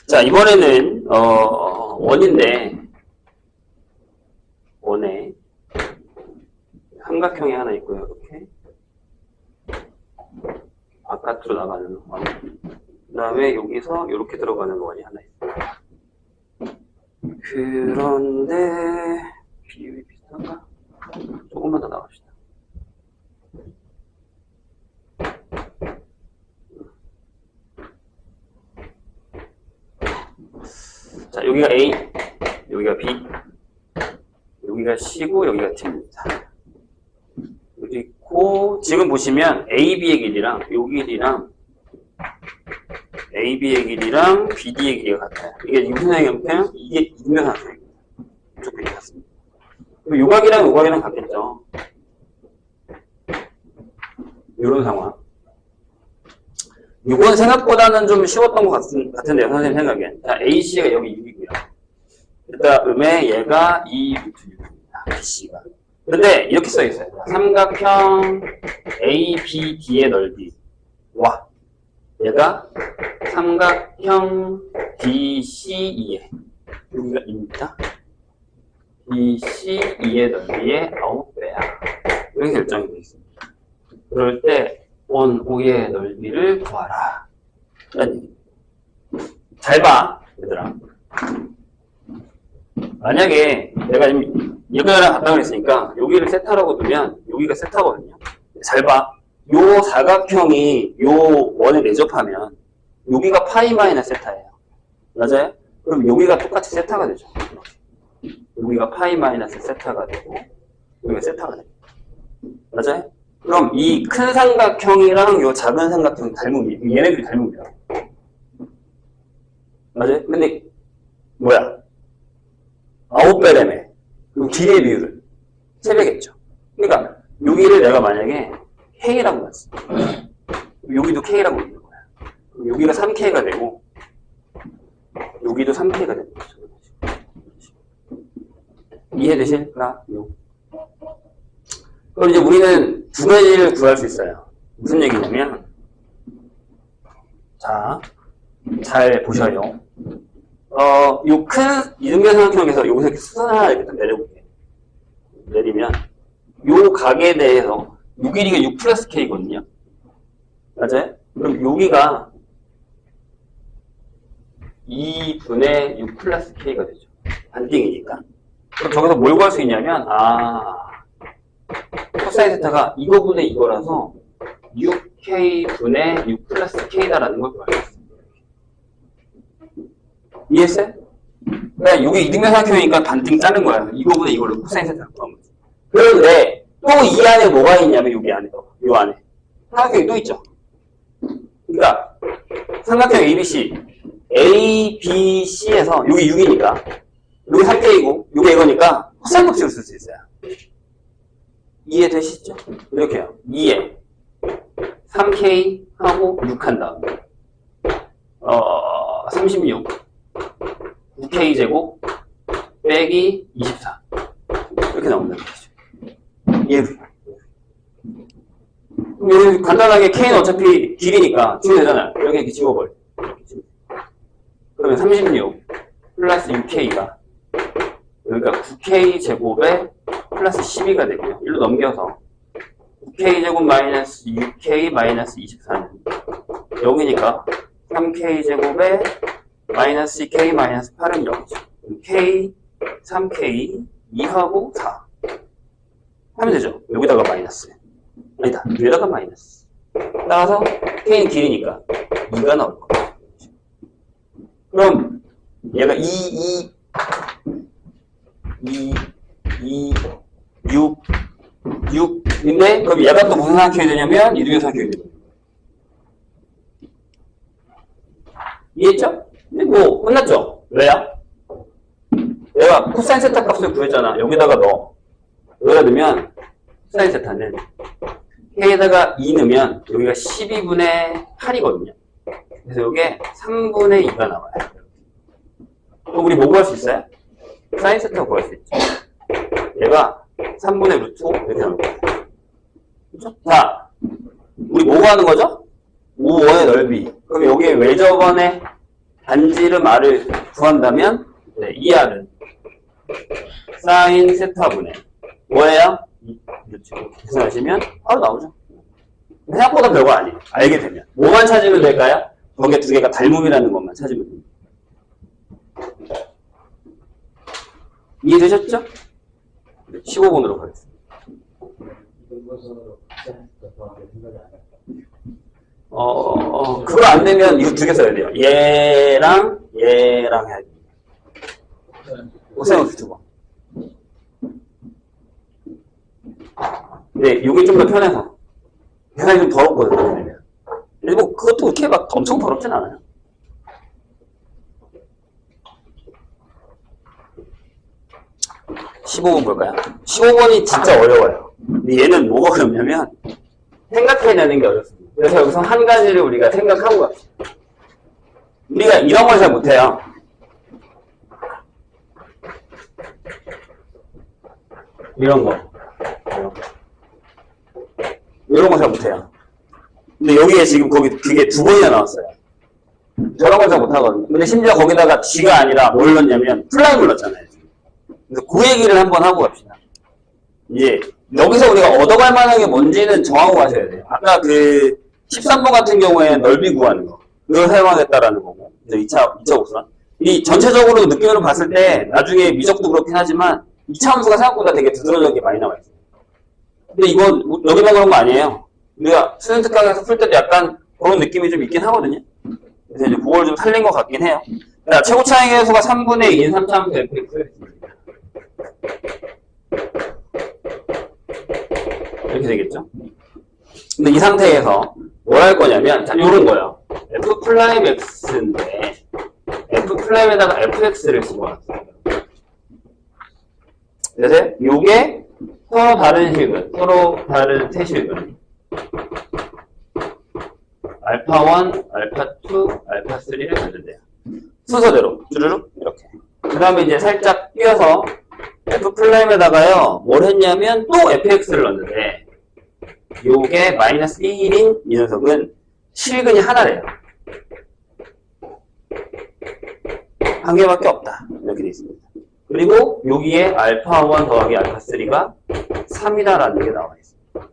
자, 이번에는 원인데 원에 삼각형이 하나 있고요. 이렇게 바깥으로 나가는 원. 그 다음에 여기서 이렇게 들어가는 원이 하나 있어요. 그런데 비율이 비슷한가? 조금만 더 나갑시다. 자, 여기가 A, 여기가 B, 여기가 C고 여기가 D입니다. 그리고 지금 보시면 AB의 길이랑 요 길이랑 AB의 길이랑 BD의 길이가 같아요. 이게 유선의 형평, 이게 이등변상형입니다. 이쪽 길이 같습니다. 그럼 요각이랑 요각이랑 같겠죠. 이런 상황. 이건 생각보다는 좀 쉬웠던 것 같은데요, 선생님 생각엔. 자, AC가 여기 6이고요. 그 다음에 얘가 2 루트 6입니다. BC가. 근데 이렇게 써 있어요. 삼각형 ABD의 넓이. 와. 얘가 삼각형 BCE의 여기가 2입니다. BCE의 넓이의 9배야. 이렇게 결정이 되어 있습니다. 그럴 때 원 O의 넓이를 구하라. 잘 봐, 얘들아. 만약에 내가 지금 여기랑 같다 그랬으니까 여기를 세타라고 두면 여기가 세타거든요. 잘 봐. 요 사각형이 요 원에 내접하면 여기가 파이 마이너스 세타예요. 맞아요? 그럼 여기가 똑같이 세타가 되죠. 여기가 파이 마이너스 세타가 되고 여기가 세타가 됩니다. 맞아요? 그럼 이 큰 삼각형이랑 요 작은 삼각형이 닮음이 얘네들이 닮음이야. 맞아요? 근데 뭐야? 9배라며. 그럼 길이의 비율은 3배겠죠. 그러니까 여기를 내가 만약에 K라고 봤어. 여기도 K라고 있는 거야. 그럼 여기가 3K가 되고 여기도 3K가 되는 거죠. 이해되실까요? 그럼 이제 우리는 두 가지를 구할 수 있어요. 무슨 얘기냐면, 자, 잘 보셔요. 요 큰 이등변 삼각형에서 여기서 이렇게 수선 하나 이렇게 내려볼게요. 내리면, 요 각에 대해서 요 길이가 6 플러스 K거든요. 맞아요? 그럼 여기가 2분의 6 플러스 K가 되죠. 반띵이니까. 그럼 저기서 뭘 구할 수 있냐면, 코사인 세타가 이거분의 이거라서 6K분의 6 플러스 K다라는 걸 구할 수 있습니다. 이해했어요? 그러니까 여기 이등변 삼각형이니까 반띵 짜는 거야. 이거분의 이걸로 코사인 세타를 구하면 돼. 그런데 또 이 안에 뭐가 있냐면 여기 안에, 요 안에 삼각형이 또 있죠. 그러니까 삼각형 ABC, ABC에서 여기 6이니까 여기 3K이고 여기 이거니까 코사인 법칙을 쓸 수 있어요. 이해되시죠? 이렇게요. 2에 3K 하고 6 한 다음에 36 9K 제곱 빼기 24 이렇게 나온다는 거죠. 이해돼요? 여기 간단하게 K는 어차피 길이니까 지우면 되잖아요. 여기 이렇게 지워버려. 그러면 36 플러스 6K가 그러니까 9K 제곱에 플러스 12가 되고요. 일로 넘겨서 9K 제곱 마이너스 6K 마이너스 24는 여기니까 3K 제곱에 마이너스 2K 마이너스 8은 여기죠. K, 3K, 2하고 4 하면 되죠. 여기다가 마이너스. 아니다. 여기다가 마이너스. 따라서 K는 길이니까 2가 나올 거예요. 그럼 얘가 2, 6, 6인데 그럼 얘가 또 무슨 삼각형이 되냐면 이등변 삼각형이 되죠. 이해했죠? 근데 뭐 끝났죠? 왜야? 내가 코사인 세타 값을 구했잖아. 여기다가 여기다 넣으면 코사인 세타는 K에다가 2 넣으면 여기가 12분의 8이거든요. 그래서 여기에 3분의 2가 나와요. 그럼 우리 뭐 구할 수 있어요? 사인 세타 구할 수 있죠. 얘가 3분의 루트 5 이렇게 나올 거예요. 그렇죠? 자, 우리 뭐 구하는 거죠? 5원의 넓이. 그럼 여기에 외접원의 반지름 R을 구한다면 네, 이 R은 사인 세타분의 뭐예요? 그렇죠. 계산하시면 바로 나오죠. 생각보다 별거 아니에요. 알게 되면. 뭐만 찾으면 될까요? 거기에 두 개가 닮음이라는 것만 찾으면 됩니다. 이해되셨죠? 15번으로 가겠습니다. 그거 안 되면 이거 두 개 써야 돼요. 얘랑 해야 돼요. 고생을 두 번. 근데 이게 좀 더 편해서. 계산이 좀 더럽거든요. 근데 뭐 그것도 그렇게 막 엄청 더럽진 않아요. (15번) 볼까요? 15번이 진짜 어려워요. 근데 얘는 뭐가 어렵냐면 생각해내는 게 어렵습니다. 그래서 여기서 한 가지를 우리가 생각하고 갑시다. 우리가 이런 걸 잘 못해요. 이런 거. 이런 거 잘 못해요. 근데 여기에 지금 그게 두 번이나 나왔어요. 저런 걸 잘 못하거든요. 근데 심지어 거기다가 G가 아니라 뭘 넣었냐면 플라임을 넣었잖아요. 그래서 그 얘기를 한번 하고 갑시다. 이제 여기서 우리가 얻어갈 만한 게 뭔지는 정하고 가셔야 돼요. 아까 그 13번 같은 경우에 넓이 구하는 거. 그걸 사용하겠다라는 거고. 이제 2차 곡선. 이 전체적으로 느낌으로 봤을 때 나중에 미적도 그렇긴 하지만 2차 함수가 생각보다 되게 두드러진 게 많이 나와 있어요. 근데 이건 여기만 그런 거 아니에요. 우리가 수능 특강에서 풀 때도 약간 그런 느낌이 좀 있긴 하거든요. 그래서 이제 그걸 좀 살린 것 같긴 해요. 자, 최고 차항의 해수가 3분의 2인 3차 함수 fx입니다. 이렇게 되겠죠? 근데 이 상태에서 뭘 할 거냐면, 자, 요런 거예요. f'x인데, f'에다가 fx를 집어넣었어요. 그래서 요게 서로 다른 실근, 서로 다른 세실근. 알파1, 알파2, 알파3를 만든대요. 순서대로, 주르륵, 이렇게. 그 다음에 이제 살짝 뛰어서 f'에다가요, 뭘 했냐면 또 fx를 넣었는데, 요게 마이너스 1인 이 녀석은 실근이 하나래요. 한 개밖에 없다. 이렇게 되어 있습니다. 그리고 여기에 알파1 더하기 알파3가 3이다라는 게 나와 있습니다.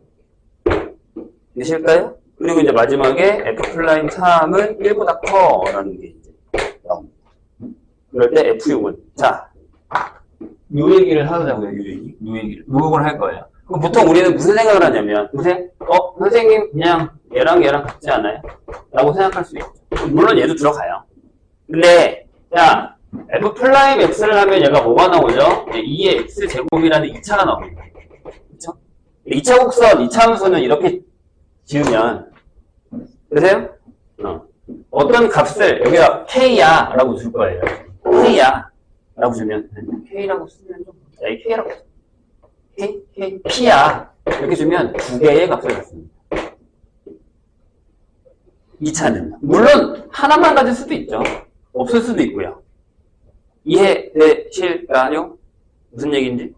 되실까요? 그리고 이제 마지막에 f'3은 1보다 커라는 게 이제 나옵니다. 그럴 때 f6은 자, 요 얘기를 하자고요. 요 얘기를. 요걸 할 거예요. 그럼 보통 우리는 무슨 생각을 하냐면, 선생님 그냥 얘랑 같지 않아요? 라고 생각할 수 있죠. 물론 얘도 들어가요. 근데 자, f'x를 하면 얘가 뭐가 나오죠? 2의 x제곱이라는 2차가 나옵니다. 그쵸? 2차 곡선, 2차 함수는 이렇게 지으면, 그래서요? 어떤 값을 여기다 k야 라고 줄 거예요. k야 라고 주면, k라고 쓰면 좀, k라고 p야 이렇게 주면 두 개의 값을 갖습니다. 2차는 물론 하나만 가질 수도 있죠. 없을 수도 있고요. 이해되실까요? 무슨 얘기인지?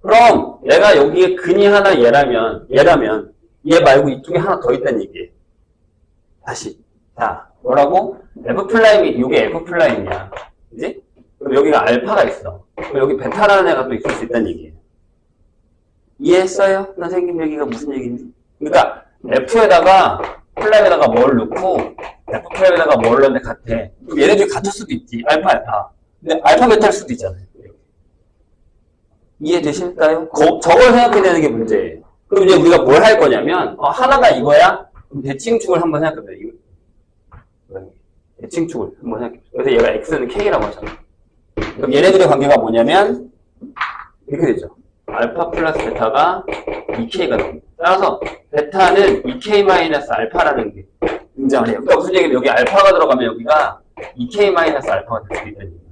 그럼 내가 여기에 근이 하나 얘라면 얘 말고 이쪽에 하나 더 있다는 얘기예요. 다시. 자, 뭐라고? F'이, 요게 F'이야. 그지? 그럼 여기가 알파가 있어. 그럼 여기 베타라는 애가 또 있을 수 있다는 얘기예요. 이해했어요? 선생님 여기가 무슨 얘기인지? 그러니까 F에다가 플라임에다가 뭘 넣고 F 플라임에다가 뭘 넣는데 같아. 그럼 얘네들이 같을 수도 있지. 알파, 알파. 근데 알파 베타일 수도 있잖아요. 이해되실까요? 저걸 생각해야 되는 게 문제예요. 그럼 이제 우리가 뭘 할 거냐면 하나가 이거야? 그럼 대칭축을 한번 생각해보자. 이거. 대칭축을 한번 생각해보자. 그래서 얘가 x는 k라고 하잖아. 그럼 얘네들의 관계가 뭐냐면 이렇게 되죠. 알파 플러스 베타가 2k가 됩니다. 따라서 베타는 2k 마이너스 알파라는 게 등장을 해요. 그러니까 무슨 얘기냐면 여기 알파가 들어가면 여기가 2k 마이너스 알파가 될 수 있다는 얘기예요.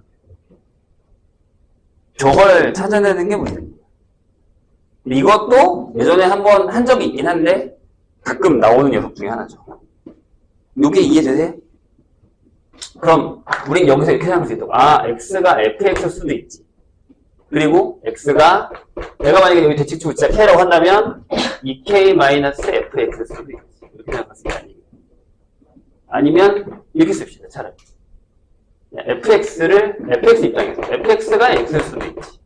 저걸 찾아내는 게 문제입니다. 이것도 예전에 한번 한 적이 있긴 한데 가끔 나오는 녀석 중에 하나죠. 이게 이해되세요? 그럼 우린 여기서 이렇게 생각할 수 있다고. 아, x가 fx일 수도 있지. 그리고 x가 내가 만약에 여기 대칭축을 진짜 k라고 한다면 2k-fx일 수도 있지. 이렇게 생각할 수 있다는 얘기예요. 아니면 이렇게 씁시다. 차라리. fx 입장에서 fx가 x일 수도 있지.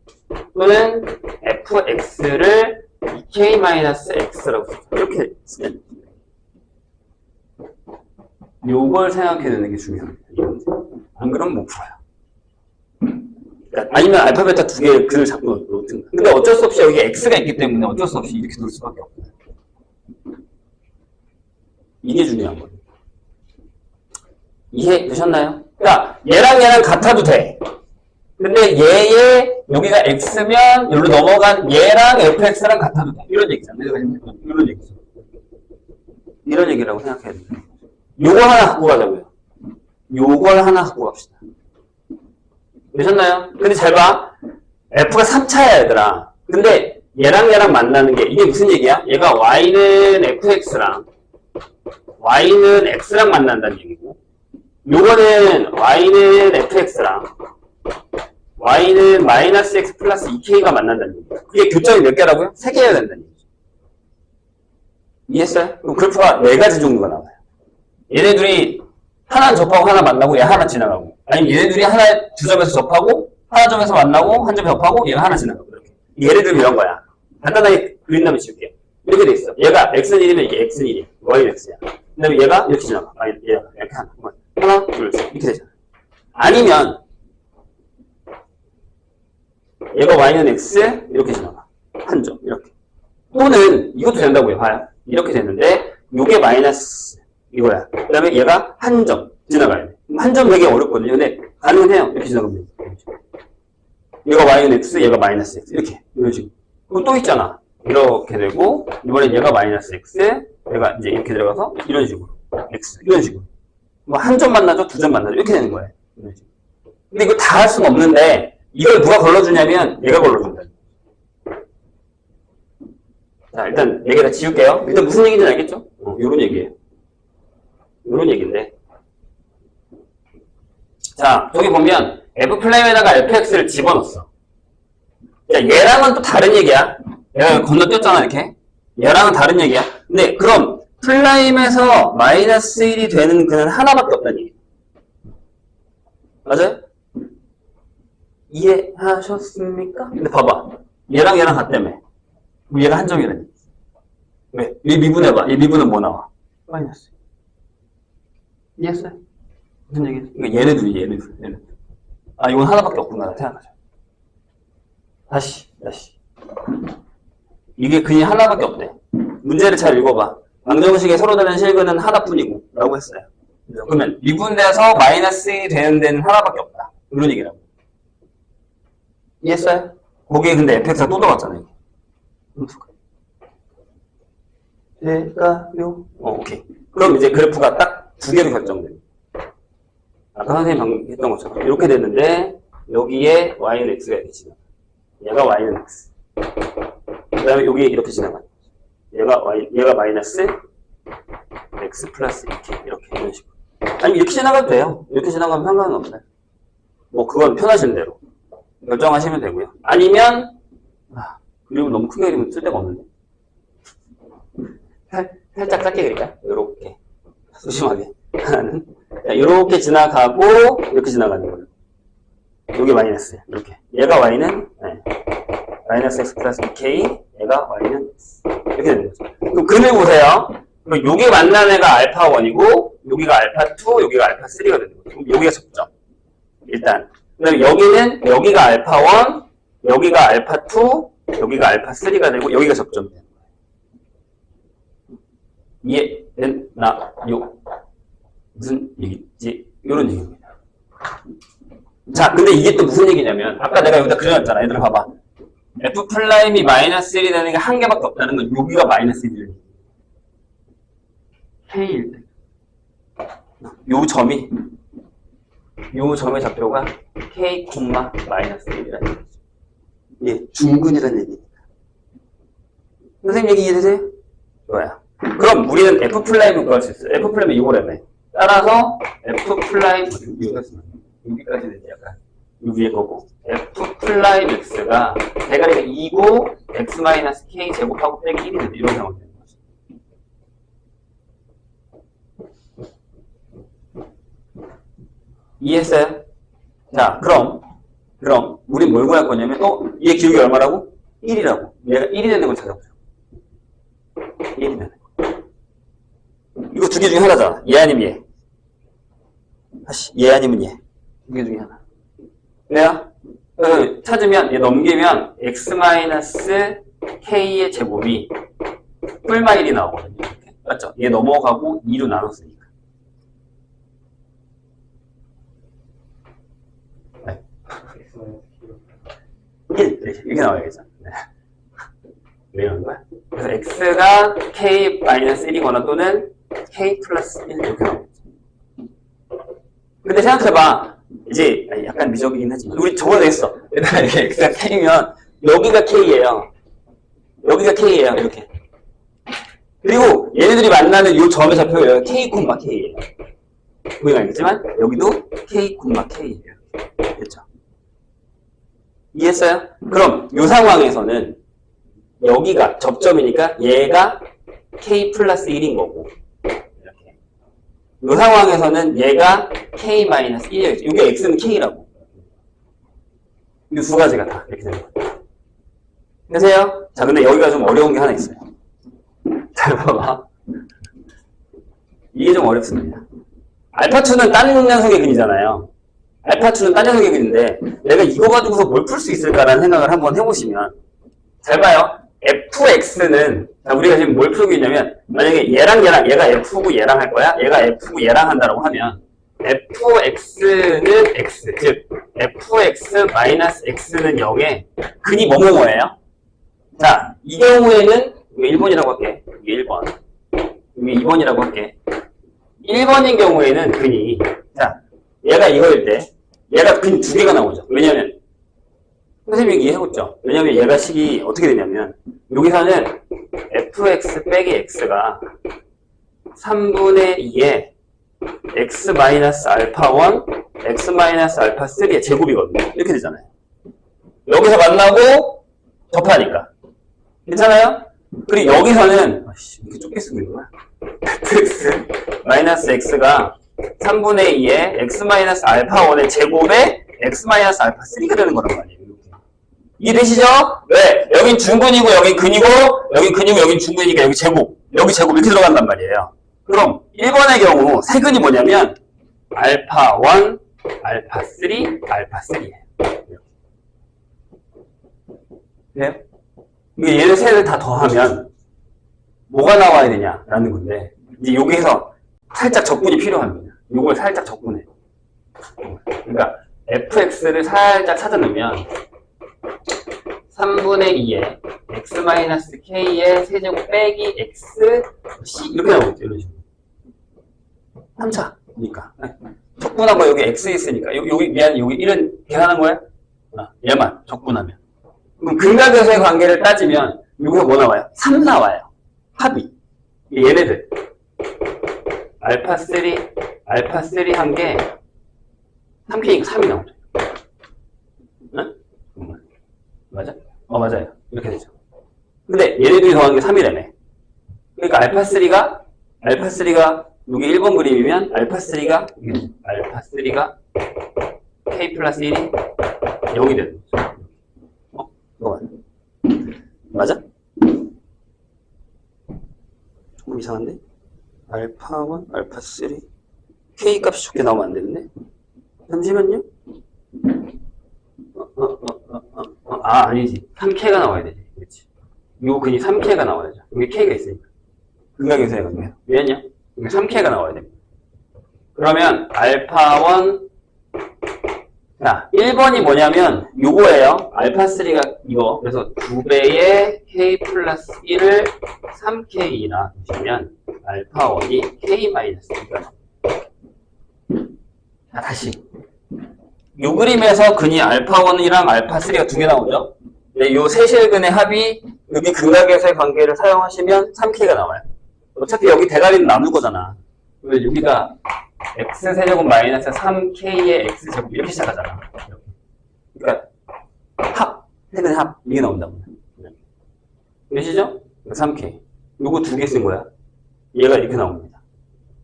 또는 fx를 2k-x라고 쓰죠. 이렇게 쓰면 요걸 생각해내는 게 중요합니다. 안 그러면 못 풀어요. 그러니까 아니면 알파, 베타 두 개의 글을 자꾸 놓든가. 근데 어쩔 수 없이 여기 x가 있기 때문에 어쩔 수 없이 이렇게 놓을 수밖에 없어요. 이게 중요한 거예요. 이해되셨나요? 그러니까 얘랑 같아도 돼. 근데 얘의 여기가 x면 여기로 넘어간 얘랑 fx랑 같아도 돼. 이런 얘기잖아요. 이런 얘기죠. 이런 얘기라고 생각해야 돼요. 요거 하나 갖고 가자고요. 요걸 하나 갖고 갑시다. 되셨나요? 근데 잘 봐. f가 3차야 얘들아. 근데 얘랑 만나는 게 이게 무슨 얘기야? 얘가 y는 fx랑 y는 x랑 만난다는 얘기고 요거는 y는 fx랑 y는 마이너스 x 플러스 2k가 만난다는 얘기예요. 그게 교점이 몇 개라고요? 3개여야 된다는 얘기죠. 이해했어요? 그럼 그래프가 4가지 정도가 나와요. 얘네들이 하나는 접하고 하나 만나고 얘 하나 지나가고 아니면 얘네들이 하나 두 점에서 접하고 하나 점에서 만나고 한 점에 접하고 얘가 하나 지나가고 이렇게. 예를 이런 거야. 간단하게 그린다면 칠게요. 이렇게 돼 있어. 얘가 x는 1이면 이게 x는 1이야. y는 x야. 그 다음에 얘가 이렇게 지나가. 아니 얘가 이렇게 하나 둘 셋 이렇게 되잖아. 아니면 얘가 y는 x 이렇게 지나가. 한 점 이렇게. 또는 이것도 된다고요. 봐요. 이렇게 됐는데 요게 마이너스 이거야. 그 다음에 얘가 한 점 지나가야 돼. 한 점 되게 어렵거든요. 근데 가능은 해요. 이렇게 지나가면 얘가 y는 x, 얘가 마이너스 x 이렇게 이런 식으로. 그럼 또 있잖아. 이렇게 되고 이번엔 얘가 마이너스 x, 얘가 이제 이렇게 들어가서 이런 식으로 x 이런 식으로. 뭐 한 점 만나죠, 두 점 만나죠 이렇게 되는 거예요. 이런 식으로. 근데 이거 다 할 수는 없는데 이걸 누가 걸러주냐면 얘가 걸러준다. 자 일단 4개 다 지울게요. 일단 무슨 얘기인지 알겠죠? 요런 얘기예요. 요런 얘기인데. 자, 저기 보면 F'에다가 fx를 집어넣었어. 자, 얘랑은 또 다른 얘기야. 얘가 건너뛰었잖아, 이렇게. 얘랑은 다른 얘기야. 근데 그럼 플라임에서 마이너스 1이 되는 그는 하나밖에 없다는 얘기. 맞아요? 이해하셨습니까? 근데 봐봐. 얘랑 같다며. 얘가 한 점이라는 얘기. 왜? 얘 미분해봐. 얘 미분은 뭐 나와? 마이너스. 이해했어요? 무슨 얘기지? 그러니까 얘네들. 아, 이건 하나밖에 없구나, 생각하죠. 다시. 이게 그냥 하나밖에 없대. 문제를 잘 읽어봐. 방정식에 서로 다른 실근은 하나뿐이고, 라고 했어요. 그러면 미분돼서 마이너스 1이 되는 데는 하나밖에 없다. 이런 얘기라고. 이해했어요? 거기에 근데 fx가 또 들어갔잖아요. 될까요? 오케이. 그럼 이제 그래프가 딱 두 개로 결정돼요. 아까 선생님 방금 했던 것처럼 이렇게 됐는데 여기에 y는 x가 이렇게 지나가. 얘가 y는 x. 그 다음에 여기 이렇게 지나가. 얘가 마이너스 x 플러스 2k 이렇게 이런 식으로. 아니 이렇게 지나가도 돼요. 이렇게 지나가면 상관은 없어요. 뭐 그건 편하신 대로 결정하시면 되고요. 아니면 그리고 너무 크게 그리면 쓸 데가 없는데. 살짝 작게 그릴까요? 요렇게. 소심하게. 하나는. 자, 요렇게 지나가고, 이렇게 지나가는 거예요. 요게 마이너스예요. 이렇게. 얘가 y는, 네. 마이너스 x 플러스 k, 얘가 y는 x. 이렇게 되는 거죠. 그럼 근을 보세요. 그럼 요게 만난 애가 알파 1이고, 여기가 알파 2, 여기가 알파 3가 되는 거죠. 그럼 여기가 접점. 일단. 그 다음에 여기는, 여기가 알파 1, 여기가 알파 2, 여기가 알파 3가 되고, 여기가 접점이 되는 거예요. 이해됐나요? 무슨 얘기지? 이런 얘기입니다. 자, 근데 이게 또 무슨 얘기냐면, 아까 내가 여기다 그려놨잖아. 얘들아, 봐봐. F'이 마이너스 1이 되는 게 한 개밖에 없다는 건 여기가 마이너스 1이에요. K일 때. 요 점의 좌표가 K, 마이너스 1이라는 얘기죠. 예, 중근이라는 얘기입니다. 선생님 얘기 이해되세요? 좋아요. 그럼 우리는 F'을 구할 수 있어요. F'은 이거라며. 따라서 여기까지 되지 약간 이 위에 거고 F'X가 대가리가 2고 X-K 제곱하고 빼기 1이 되는 이런 상황이 되는 거죠. 이해했어요? 자, 그럼 우리 뭘 구할 거냐면 얘 기울기 얼마라고? 1이라고. 얘가 1이 되는 걸 찾아보죠. 1이 되는 거. 이거 두 개 중에 하나잖아. 얘 아니면 얘. 얘 아니면 얘. 두 개 중에 하나. 왜요? 찾으면, 얘 넘기면, x-k의 제곱이 뿔마 1이 나오거든요. 이렇게. 맞죠? 얘 넘어가고 2로 나눴으니까. 네. 1, 이렇게 나와야겠죠. 네. 왜 이러는 거야? 그래서 x가 k-1이거나 또는 k 플러스 1 이렇게 나오겠죠. 근데 생각해봐. 이제 약간 미적이긴 하지만 우리 저번에 했어. 얘들아 이게 x가 k면 여기가 k예요. 여기가 k예요. 이렇게. 그리고 얘네들이 만나는 이 점의 좌표가 k, k예요. 보이면 알겠지만 여기도 k, k예요. 됐죠? 이해했어요? 그럼 이 상황에서는 여기가 접점이니까 얘가 k 플러스 1인 거고 이 상황에서는 얘가 k-1이겠죠. 이게 x는 k라고. 이 두 가지가 다 이렇게 되는 거예요. 되세요? 자, 근데 여기가 좀 어려운 게 하나 있어요. 잘 봐봐. 이게 좀 어렵습니다. 알파2는 딴 녀석의 근이잖아요. 알파2는 딴 녀석의 근인데 내가 이거 가지고서 뭘 풀 수 있을까라는 생각을 한번 해보시면 잘 봐요. fx는 우리가 지금 뭘 풀고 있냐면 만약에 얘랑 얘가 f고 얘랑 할 거야. 얘가 f고 얘랑 한다라고 하면 fx는 x 즉 fx-x는 0에 근이 뭐뭐뭐예요? 자, 이 경우에는 이거 1번이라고 할게. 이게 1번. 이게 2번이라고 할게. 1번인 경우에는 근이 자, 얘가 이거일 때 얘가 근 두 개가 나오죠. 왜냐면 선생님이 얘기해봤죠. 왜냐면 얘가 식이 어떻게 되냐면 여기서는 fx 빼기 x가 3분의 2에 x-알파1, x-알파3의 제곱이거든요. 이렇게 되잖아요. 여기서 만나고 접하니까. 괜찮아요? 그리고 여기서는 이렇게 좁게 쓰고 있는 거야. fx-x가 3분의 2에 x-알파1의 제곱에 x-알파3가 되는 거란 말이에요. 이해되시죠? 왜? 여긴 중근이고 여긴 근이고 여긴 근이고 여긴 중근이니까 여기 제곱 이렇게 들어간단 말이에요. 그럼 1번의 경우 세 근이 뭐냐면 알파1, 알파3, 알파3예요. 그래요? 얘네 셋을 다 더하면 뭐가 나와야 되냐라는 건데 이제 여기서 살짝 적분이 필요합니다. 이걸 살짝 적분해요. 그러니까 fx를 살짝 찾아놓으면 3분의 2에 x-k의 세제곱 빼기 x c 이렇게 나오겠죠. 이런 식으로. 3차니까. 적분하고 여기 x 있으니까 여기 1은 계산한 거야? 얘만 적분하면. 그럼 근각에서의 관계를 따지면 여기서 뭐 나와요? 3 나와요. 합이. 얘네들. 알파3 한 게 3K니까 3이 나오죠. 응? 맞아? 맞아요. 이렇게 되죠. 근데 얘네들이 더한 게 3이라며. 그러니까 알파3가 이게 1번 그림이면 알파3가 K 플러스 1이 0이 되는 거죠. 이거 맞아? 조금 이상한데? 알파1, 알파3 K 값이 좋게 나오면 안 되는데? 잠시만요. 아니지. 3K가 나와야 되지. 그렇지. 요 근이 3K가 나와야죠. 여기 K가 있으니까. 근각에서의 관계야. 왜냐? 여기 3K가 나와야 됩니다. 그러면 알파1, 자, 1번이 뭐냐면 요거예요. 알파3가 이거. 그래서 2배의 K 플러스 1을 3K라 보시면 알파1이 K 마이너스 2가 나옵니다. 자, 다시. 요 그림에서 근이 알파1이랑 알파3가 두 개 나오죠? 네, 요 세실근의 합이 여기 근각에서의 관계를 사용하시면 3K가 나와요. 어차피 여기 대가리는 남을 거잖아. 그래서 여기가 x세제곱 마이너스 3k의 x제곱 이렇게 시작하잖아. 그러니까 세근의 합 이게 나온다고. 되시죠? 3k. 요거 두 개 쓴 거야. 얘가 이렇게 나옵니다.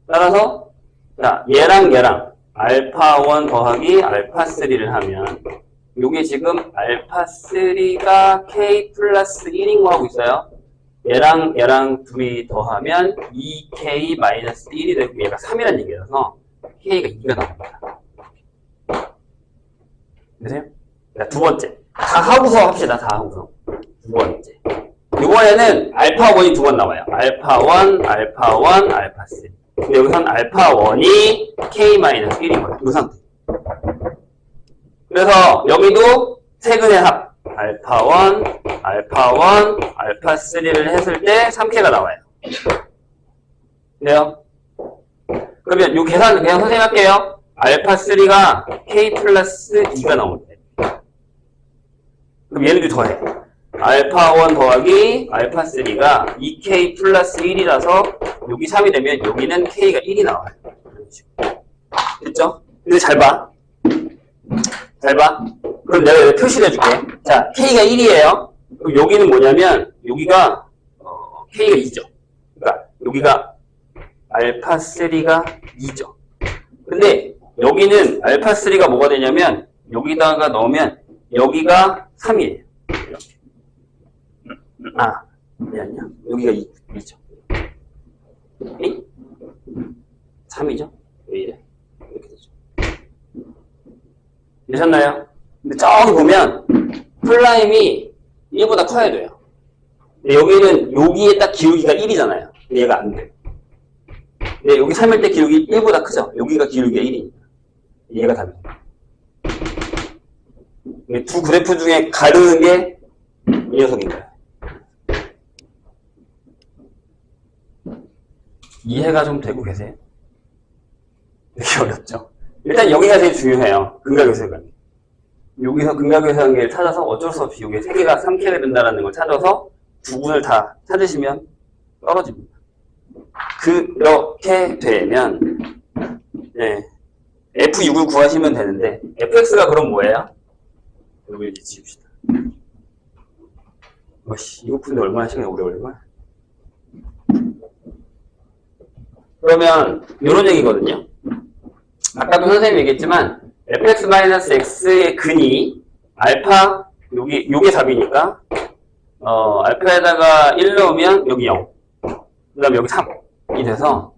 따라서 자, 얘랑 알파1 더하기 알파3를 하면 요게 지금 알파3가 k 플러스 1인 거 하고 있어요. 얘랑 둘이 더하면 2k 마이너스 1이 되고 얘가 3이라는 얘기라서 k가 2가 나옵니다. 되세요? 자, 두 번째. 다 하고서 합시다. 다 하고서. 두 번째. 이번에는 알파1이 두 번 나와요. 알파1, 알파3. 근데 여기선 알파1이 k 마이너스 1인 거예요. 이 상태. 그래서 여기도 세근의 합. 알파1, 알파3를 했을 때 3K가 나와요. 그래요? 그러면 이 계산 그냥 선생님 할게요. 알파3가 K 플러스 2가 나오면 돼. 그럼 얘네들 더해. 알파1 더하기 알파3가 2K 플러스 1이라서 여기 3이 되면 여기는 K가 1이 나와요. 됐죠? 근데 잘 봐. 그럼 내가 여기 표시를 해줄게. 자, K가 1이에요. 그럼 여기는 뭐냐면, 여기가, K가 2죠. 그러니까, 여기가, 알파3가 2죠. 근데, 여기는 알파3가 뭐가 되냐면, 여기다가 넣으면, 여기가 3이에요. 이렇게. 미안요. 여기가 2죠. 3이죠? 왜 이래? 이렇게 되죠. 되셨나요? 근데 저기 보면 플라임이 1보다 커야 돼요. 근데 여기는 여기에 딱 기울기가 1이잖아요. 근데 얘가 안 돼. 근데 여기 3일 때 기울기 1보다 크죠? 여기가 기울기가 1이니까. 얘가 답이에요. 두 그래프 중에 가르는 게 이 녀석인 거예요. 이해가 좀 되고 계세요? 되게 어렵죠? 일단 여기가 제일 중요해요. 근각요소의 관계. 여기서 근각요소의 관계를 찾아서 어쩔 수 없이 여기 3개가 3K가 된다는 걸 찾아서 두 분을 다 찾으시면 떨어집니다. 그렇게 되면 네, F6을 구하시면 되는데 fx가 그럼 뭐예요? 여기 이제 지웁시다. 이거 푸는데 얼마나 시간이 오래 걸린 거야? 그러면 이런 얘기거든요. 아까도 선생님이 얘기했지만 fx-x의 근이 알파 요게 답이니까 알파에다가 1 넣으면 여기 0 그 다음에 여기 3이 돼서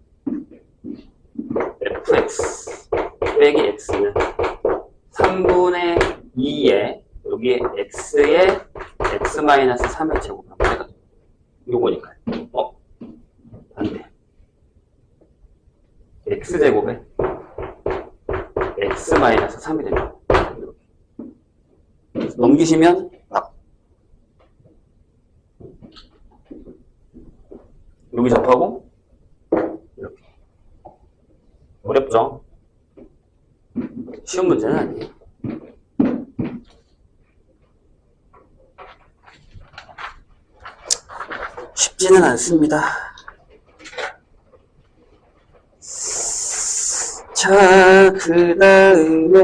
fx 빼기 x는 3분의 2에 여기에 x에 x-3의 제곱하면 요거니까요. 안 돼. x제곱에 x-3이 됩니다. 넘기시면 딱 여기 접하고 이렇게. 어렵죠? 쉬운 문제는 아니에요. 쉽지는 않습니다. 자, 그 다음에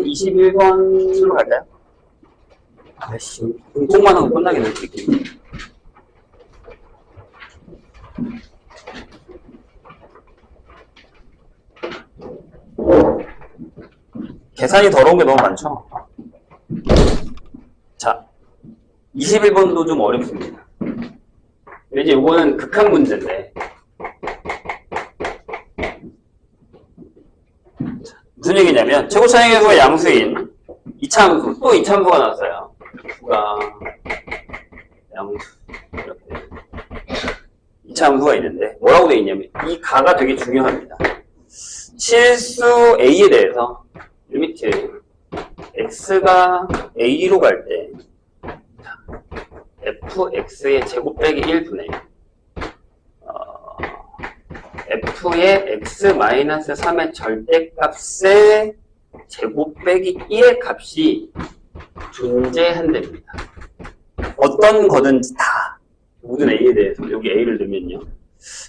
21번으로 갈까요? 아이씨, 공통만 하고 끝나겠네, 느낌. 계산이 더러운 게 너무 많죠? 자, 21번도 좀 어렵습니다. 이제 이거는 극한 문제인데. 무슨 얘기냐면, 최고 차이계수가 양수인 이차함수, 또 이차함수가 나왔어요. F가 양수, 이렇게. 이차함수가 있는데, 뭐라고 되어 있냐면, 이 가가 되게 중요합니다. 실수 A에 대해서, 리미트, X가 A로 갈 때, fx의 제곱 빼기 1분의 f의 x-3의 절대값의 제곱 빼기 1의 값이 존재한답니다. 어떤 거든지 다 모든 a에 대해서 여기 a를 넣으면요.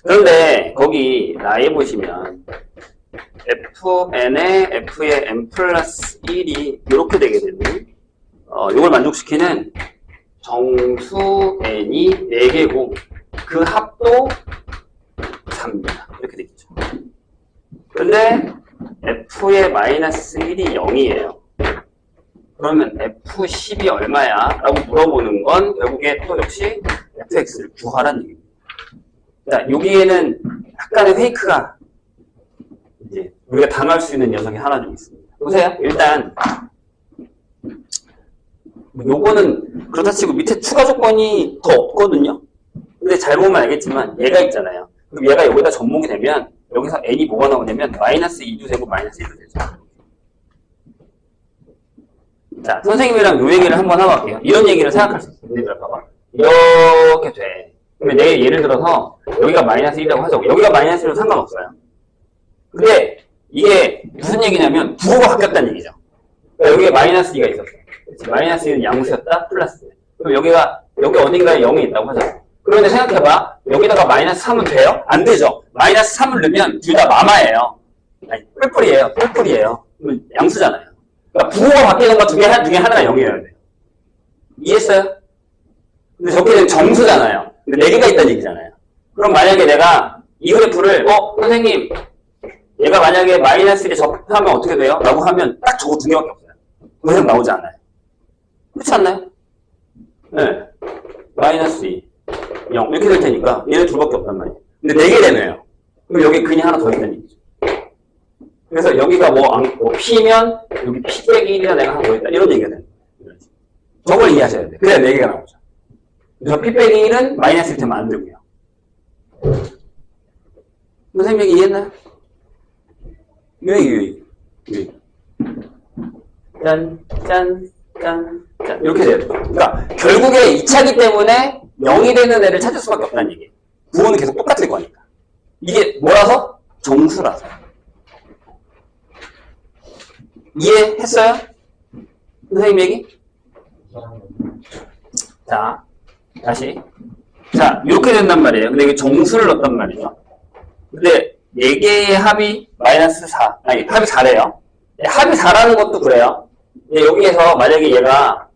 그런데 거기 나에 보시면 fn의 f의 n 플러스 1이 이렇게 되게 되는 이걸 만족시키는 정수 n이 4개고 그 합도 3입니다. 이렇게 되겠죠. 근데 f의 마이너스 1이 0이에요. 그러면 f10이 얼마야? 라고 물어보는 건 결국에 또 역시 fx를 구하라는 얘기입니다. 자, 여기에는 약간의 페이크가 이제 우리가 당할 수 있는 녀석이 하나 좀 있습니다. 보세요. 일단 요거는 그렇다 치고 밑에 추가 조건이 더 없거든요. 근데 잘 보면 알겠지만 얘가 있잖아요. 그럼 얘가 여기다 접목이 되면 여기서 n이 뭐가 나오냐면 마이너스 2도 되고 마이너스 1도 되죠. 자, 선생님이랑 요 얘기를 한번 하고 갈게요. 이런 얘기를 생각할 수 있어요. 얘들아 봐봐. 이렇게 돼. 그러면 내가 예를 들어서 여기가 마이너스 1이라고 하자고. 여기가 마이너스 1로 상관없어요. 근데 이게 무슨 얘기냐면 부호가 바뀌었다는 얘기죠. 그러니까 여기에 마이너스 2가 있었어요. 마이너스 1은 양수였다, 플러스. 그럼 여기 어딘가에 0이 있다고 하자. 그런데 생각해봐. 여기다가 마이너스 3은 돼요? 안 되죠. 마이너스 3을 넣으면 둘 다 마마예요. 아니, 뿔뿔이에요. 뿔뿔이에요. 양수잖아요. 그러니까 부호가 바뀌는 것 중에 하나가 0이어야 돼요. 이해했어요? 근데 저기는 정수잖아요. 근데 4개가 있다는 얘기잖아요. 그럼 만약에 내가 이 그래프를, 선생님, 얘가 만약에 마이너스 1에 접하면 어떻게 돼요? 라고 하면 딱 저거 2개밖에 없어요. 더 이상 나오지 않아요. 그렇지 않나요? 네. 마이너스 2, 0. 이렇게 될 테니까 얘는 둘밖에 없단 말이에요. 근데 4개 되네요. 그럼 여기 근이 하나 더 있다는 얘기죠. 그래서 여기가 P면 여기 P 빼기 1이나 내가 하나 더 있다. 이런 얘기가 되는 거예요. 저걸 이해하셔야 돼요. 그래야 4개가 나오죠. 그래서 P 빼기 1은 마이너스 1 되면 안 되고요. 선생님 얘기 이해했나요? 이 얘기. 짠. 이렇게 돼요. 그러니까 결국에 2차기 때문에 0이 되는 애를 찾을 수밖에 없다는 얘기예요. 부호는 계속 똑같을 거니까. 이게 뭐라서? 정수라서. 이해했어요? 선생님 얘기? 자, 다시. 자, 이렇게 된단 말이에요. 근데 이게 정수를 넣었단 말이죠. 근데 4개의 합이 마이너스 4. 아니, 합이 4래요. 합이 4라는 것도 그래요. 근데 여기에서 만약에 얘가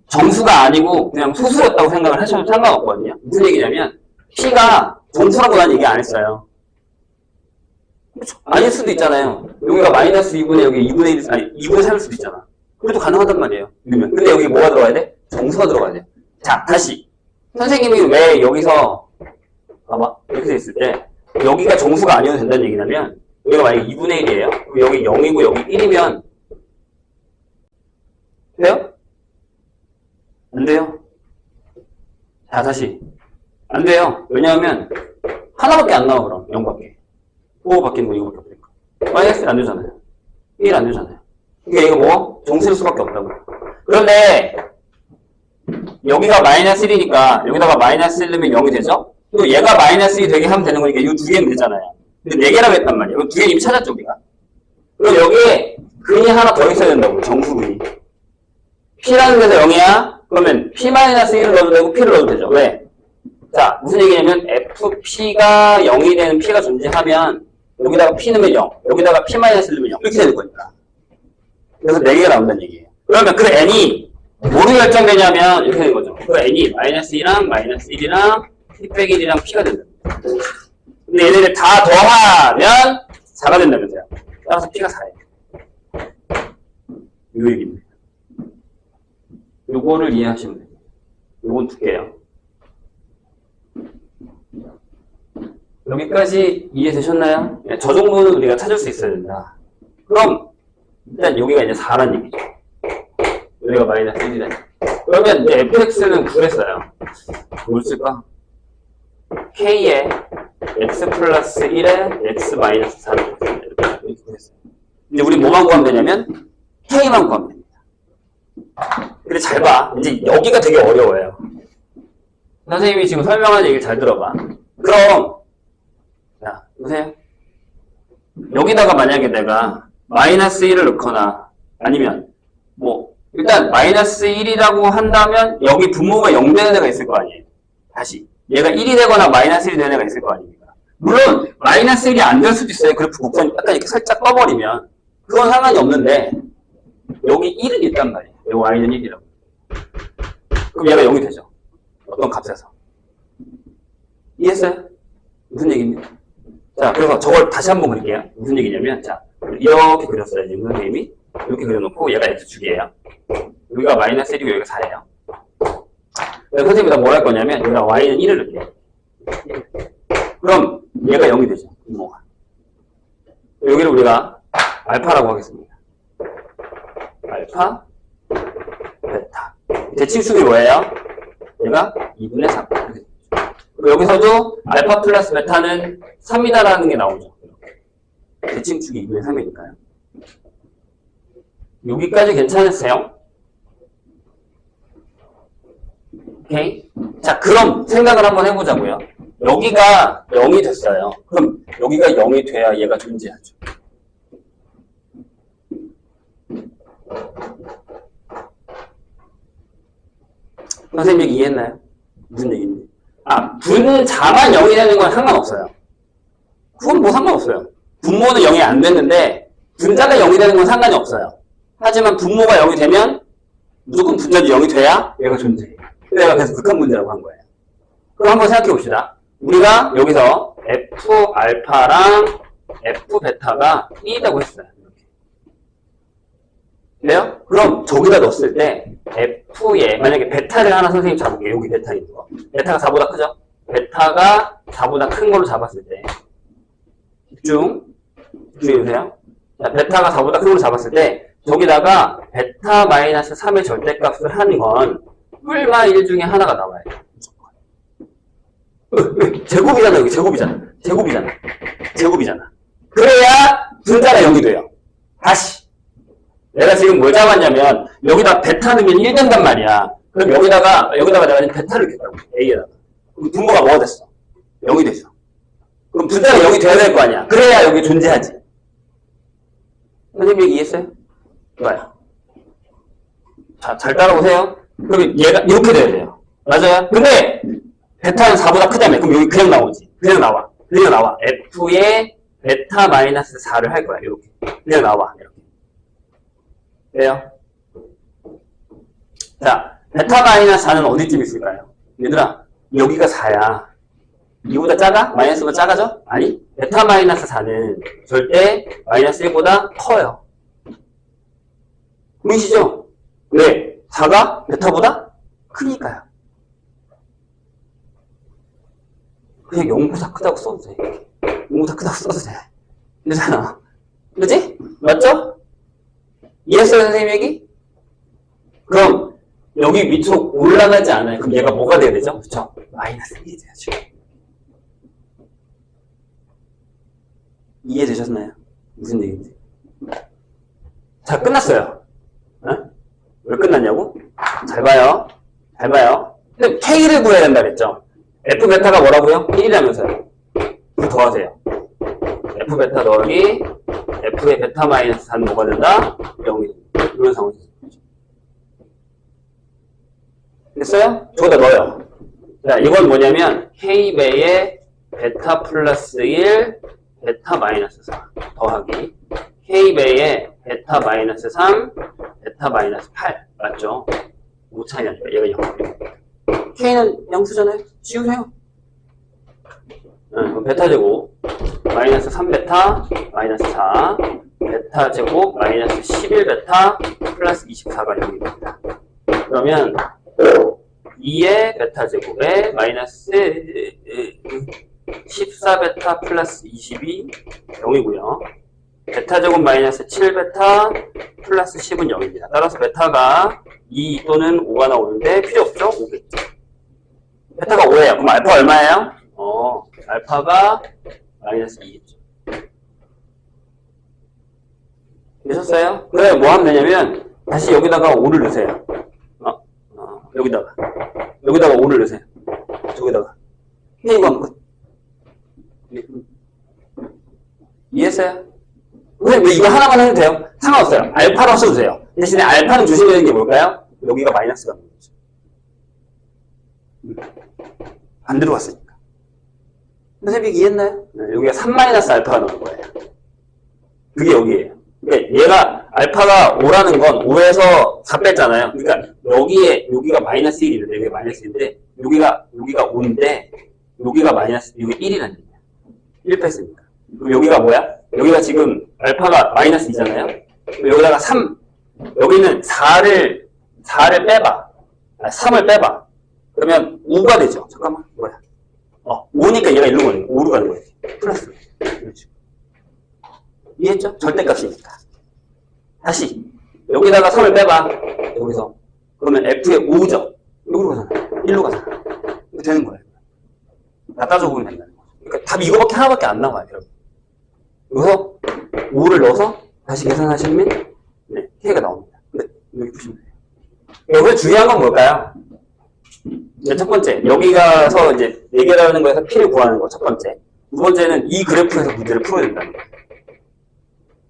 정수가 아니고 그냥 소수였다고 생각을 하셔도 상관없거든요. 무슨 얘기냐면 P가 정수라고 난 얘기 안 했어요. 아닐 수도 있잖아요. 여기가 마이너스 2분의 여기 2분의 1, 아니 2분의 3일 수도 있잖아. 그래도 가능하단 말이에요. 그러면 근데 여기 뭐가 들어가야 돼? 정수가 들어가야 돼. 자, 다시 선생님이 왜 여기서 봐봐 이렇게 돼 있을 때 여기가 정수가 아니어도 된다는 얘기냐면 여기가 만약에 2분의 1이에요. 그럼 여기 0이고 여기 1이면 돼요? 안 돼요. 자, 다시. 안 돼요. 왜냐하면 하나밖에 안 나와 그럼 0밖에. 5 바뀌는 거 이거밖에 없으니까. 마이너스 1 안 되잖아요. 1 안 되잖아요. 그러니까 이거 뭐? 정수일 수밖에 없다고. 그런데 여기가 마이너스 1이니까 여기다가 마이너스 1 넣으면 0이 되죠? 또 얘가 마이너스 1이 되게 하면 되는 거니까 이거 2개면 되잖아요. 근데 4개라고 했단 말이에요. 이거 2개 이미 찾았죠 우리가. 그럼 여기에 근이 하나 더 있어야 된다고. 정수근이. P라는 데서 0이야? 그러면 P-1을 넣어도 되고 P를 넣어도 되죠. 왜? 자, 무슨 얘기냐면 FP가 0이 되는 P가 존재하면 여기다가 P 넣으면 0, 여기다가 P-1 넣으면 0 이렇게 되는 거니까. 그래서 4개가 나온다는 얘기예요. 그러면 그 N이 뭐로 결정되냐면 이렇게 되는 거죠. 그 N이 마이너스 2랑 마이너스 1이랑 P 빼기 1이랑 P가 된다. 근데 얘네들 다 더하면 4가 된다면서요. 따라서 P가 4예요. 요 얘기입니다. 요거를 이해하시면 돼요. 요건 두 개요. 여기까지 이해되셨나요? 네, 저 정도는 우리가 찾을 수 있어야 된다. 그럼 일단 여기가 이제 4란 얘기죠. 여기가 마이너스 1이란 얘기. 그러면 이제 fx는 구했어요. 뭘 쓸까? k에 x 플러스 1에 x 마이너스 4를 구했어요. 이제 우리 뭐만 구하면 되냐면 k만 구하면 됩니다. 근데 잘 봐. 이제 여기가 되게 어려워요. 선생님이 지금 설명하는 얘기를 잘 들어봐. 그럼 자, 보세요. 여기다가 만약에 내가 마이너스 1을 넣거나 아니면 뭐 일단 마이너스 1이라고 한다면 여기 분모가 0 되는 애가 있을 거 아니에요. 다시 얘가 1이 되거나 마이너스 1이 되는 애가 있을 거 아닙니까. 물론 마이너스 1이 안 될 수도 있어요. 그래프 곡선이 약간 이렇게 살짝 떠버리면 그건 상관이 없는데 여기 1은 있단 말이에요. 여기 y는 1이라고. 그럼 얘가 0이 되죠. 어떤 값에서. 이해했어요? 무슨 얘기입니까? 자, 그래서 저걸 다시 한번 그릴게요. 무슨 얘기냐면, 자, 이렇게 그렸어요. 지금 선생님이. 이렇게 그려놓고, 얘가 x축이에요. 여기가 마이너스 1이고, 여기가 4예요. 그래서 선생님이 다 뭘 할 거냐면, 여기다 y는 1을 넣을게요. 그럼, 얘가 0이 되죠. 분모가. 여기를 우리가 알파라고 하겠습니다. 알파, 베타. 대칭축이 뭐예요? 얘가 2분의 3. 여기서도 알파 플러스 베타는 3이다라는 게 나오죠. 대칭축이 2분의 3이니까요. 여기까지 괜찮으세요? 오케이? 자, 그럼 생각을 한번 해보자고요. 여기가 0이 됐어요. 그럼 여기가 0이 돼야 얘가 존재하죠. 선생님 얘기 이해했나요? 무슨 얘기인지? 분자만 0이 되는 건 상관없어요. 그건 뭐 상관없어요. 분모는 0이 안 됐는데 분자가 0이 되는 건 상관이 없어요. 하지만 분모가 0이 되면 무조건 분자도 0이 돼야 얘가 존재해요. 내가 그래서 극한 문제라고 한 거예요. 그럼 한번 생각해 봅시다. 우리가 여기서 f 알파랑 f 베타가 1이라고 했어요. 그래요? 그럼 저기다 넣었을 때 f에 만약에 베타를 하나 선생님 잡을게요. 여기 베타 있는 거. 베타가 4보다 크죠? 베타가 4보다 큰 걸로 잡았을 때 집중해주세요. 자, 베타가 4보다 큰 걸로 잡았을 때 저기다가 베타 마이너스 3의 절대값을 하는 건 뿔마 1 중에 하나가 나와요. 제곱이잖아. 여기 제곱이잖아. 그래야 분자가 0이 돼요. 다시 내가 지금 뭘 잡았냐면 여기다 베타 넣으면 1 된단 말이야. 그럼 여기다가 내가 베타를 넣겠다고. A에다가. 그럼 분모가 뭐가 됐어? 0이 됐어. 그럼 분자가 0이 돼야 될 거 아니야. 그래야 여기 존재하지. 선생님 얘기 이해했어요? 좋아요. 자, 잘 따라오세요. 그럼 얘가 이렇게 돼야 돼요. 맞아요? 근데 베타는 4보다 크다며. 그럼 여기 그냥 나오지. 그냥 나와. F에 베타 마이너스 4를 할 거야. 이렇게. 그냥 나와. 이렇게. 그래요? 자, 베타 마이너스 4는 어디쯤 있을까요? 얘들아, 여기가 4야. 이보다 작아? 마이너스보다 작아져? 아니, 베타 마이너스 4는 절대 마이너스 1보다 커요. 보이시죠? 왜? 4가 베타보다 크니까요. 그냥 0보다 크다고 써도 돼. 0보다 크다고 써도 돼. 그러잖아. 그치? 맞죠? 이해했어요, 선생님 얘기? 그럼 여기 밑으로 올라가지 않아요. 그럼 얘가 뭐가 돼야 되죠? 그쵸? 마이너스 1이 돼야죠. 이해되셨나요? 무슨 얘기인지? 자, 끝났어요. 어? 왜 끝났냐고? 잘 봐요. 근데 K를 구해야 된다 그랬죠? F 베타가 뭐라고요? 1이라면서요. 그 더하세요. F 베타 더하기 F의 베타 마이너스 4는 뭐가 된다? 0이 된다. 이런 상황이 되죠. 됐어요? 저기다 넣어요. 자, 이건 뭐냐면 K배의 베타 플러스 1 베타 마이너스 4 더하기 K배의 베타 마이너스 3 베타 마이너스 8 맞죠? 5 차이 나니까 얘가 0. K는 양수잖아요. 지우세요. 그럼 베타 제곱 마이너스 3베타 마이너스 4 베타 제곱 마이너스 11베타 플러스 24가 0입니다. 그러면 2의 베타 제곱에 마이너스 14베타 플러스 20이 0이고요. 베타 제곱 마이너스 7베타 플러스 10은 0입니다. 따라서 베타가 2 또는 5가 나오는데 필요 없죠? 5겠죠. 베타가 5예요. 그럼 알파 얼마예요? 알파가 마이너스 2겠죠. 되셨어요? 그래, 뭐 하면 되냐면, 다시 여기다가 5를 넣으세요. 여기다가 5를 넣으세요. 저기다가. 그냥 이거 하면 끝. 이해했어요? 선생님, 왜 이거 하나만 해도 돼요? 상관없어요. 알파로 써도 돼요. 대신에 알파는 조심해야 되는 게 뭘까요? 여기가 마이너스가 나오는 거죠. 반대로 왔으니까. 선생님, 이해했나요? 네, 여기가 3-알파가 나올 거예요. 그게 여기예요. 그러니까 얘가 알파가 5라는 건 5에서 4 뺐잖아요. 그러니까 여기가 마이너스 1이래. 여기가 마이너스 1인데 여기가 5인데 여기가 마이너스 여기 1이라는 얘기야. 1 뺐으니까. 그럼 여기가 뭐야? 여기가 지금 알파가 마이너스 2잖아요. 여기다가 3 여기는 4를 빼봐. 3을 빼봐. 그러면 5가 되죠. 잠깐만 뭐야? 5니까 얘가 일로 가는 거야. 5로 가는 거지. 플러스. 그렇죠. 이해했죠? 절대값이니까. 다시 여기다가 3을 빼봐. 여기서 그러면 F의 5죠. 여기로 가잖아. 1로 가잖아. 이거 되는 거예요. 다 따져보면 된다는 거죠. 그러니까 답이 이거밖에 하나밖에 안 나와요, 여러분. 여기서 5를 넣어서 다시 계산하시면 네, K가 나옵니다. 근데 여기 보시면 돼요. 여기서 중요한 건 뭘까요? 첫 번째, 여기 가서 이제 4개라는 거에서 P를 구하는 거 첫 번째. 두 번째는 이 그래프에서 문제를 풀어야 된다는 거예요.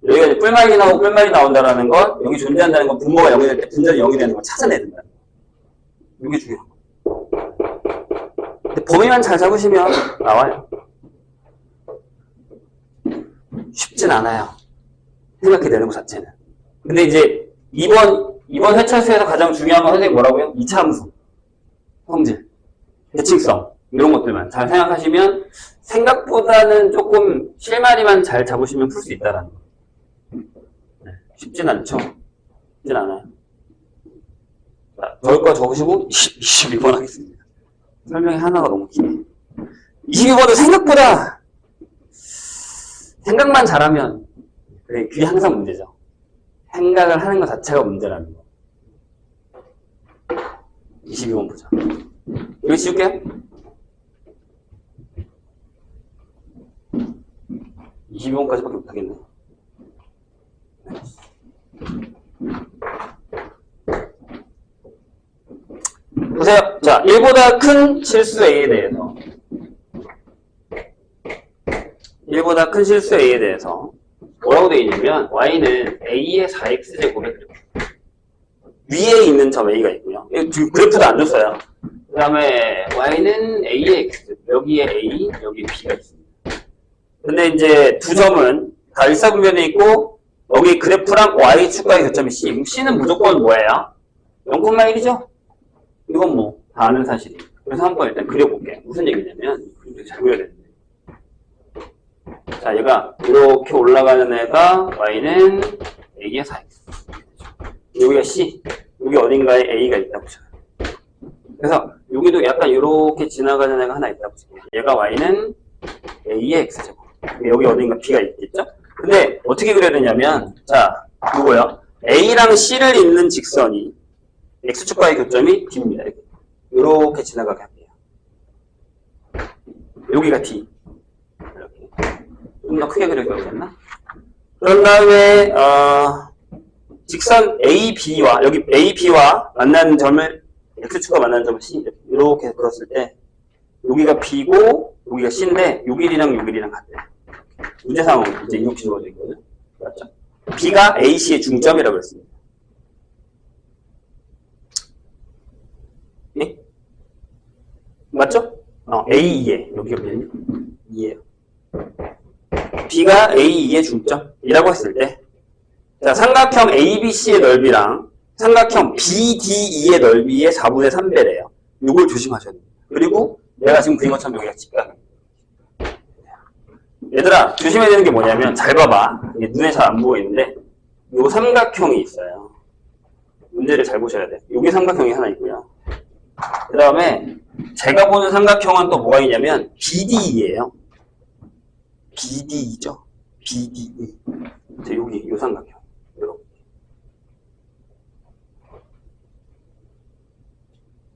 여기가 이제 뿔말이 나오고 뿔말이 나온다는 건 여기 존재한다는 건 분모가 0이 될 때 분자는 0이 되는 걸 찾아내야 된다는 거예요. 이게 중요한 거예요. 근데 범위만 잘 잡으시면 나와요. 쉽진 않아요. 생각해 내는 것 자체는. 근데 이제 이번 회차수에서 가장 중요한 건 선생님 뭐라고요? 이차함수, 성질, 대칭성 이런 것들만 잘 생각하시면 생각보다는 조금 실마리만 잘 잡으시면 풀 수 있다라는 거. 네, 쉽진 않죠. 쉽진 않아요. 자, 적을 거 적으시고 22번 하겠습니다. 설명이 하나가 너무 기네. 22번은 생각만 잘하면 그래, 그게 항상 문제죠. 생각을 하는 것 자체가 문제라는 거. 22번 보자. 이거 지울게요. 22번까지밖에 못하겠네. 보세요. 자, 1보다 큰 실수 A에 대해서 1보다 큰 실수 A에 대해서 뭐라고 되어 있냐면 y는 A의 4x제곱에 그래프 위에 있는 점 A가 있고요. 지금 그래프도 안 줬어요. 그 다음에 y는 A의 x 여기에 A, 여기 B가 있습니다. 근데 이제 두 점은 다 일사분면에 있고 여기 그래프랑 y축과의 교점이 C. C는 무조건 뭐예요? 0,1이죠? 이건 뭐 다 아는 사실이에요. 그래서 한번 일단 그려볼게요. 무슨 얘기냐면 잘 그려야 되는데 자, 얘가 이렇게 올라가는 애가 y는 A의 4x 여기가 C, 여기 어딘가에 A가 있다고 보셔요. 그래서 여기도 약간 이렇게 지나가는 애가 하나 있다고 보세요. 얘가 y는 A의 x제곱 여기 어딘가 B가 있겠죠? 근데 어떻게 그려야 되냐면 자, 이거요. A랑 C를 잇는 직선이 x축과의 교점이 D입니다. 이렇게 지나가게 할게요. 여기가 D. 이렇게. 좀 더 크게 그려도 되겠나? 그런 다음에 직선 AB와 여기 AB와 만나는 점을 x축과 만나는 점을 C 이렇게 그렸을 때 여기가 B고 여기가 C인데 요 길이랑 요 길이랑 같아요. 문제상은 이제 이렇게 주어져 있거든요. 맞죠? B가 AC의 중점이라고 했습니다. 네? 맞죠? A2에 여기가 뭐냐? 2에요. B가 A2의 중점이라고 했을 때 자, 삼각형 ABC의 넓이랑 삼각형 BDE의 넓이의 4분의 3배래요. 이걸 조심하셔야 됩니다. 그리고 내가 지금 그린 것처럼 여기가 직각입니다. 얘들아, 조심해야 되는 게 뭐냐면 잘 봐봐. 이게 눈에 잘 안 보이는데 요 삼각형이 있어요. 문제를 잘 보셔야 돼. 여기 삼각형이 하나 있고요. 그 다음에 제가 보는 삼각형은 또 뭐가 있냐면 BDE예요. BDE죠. BDE. 여기 이 삼각형. 이렇게.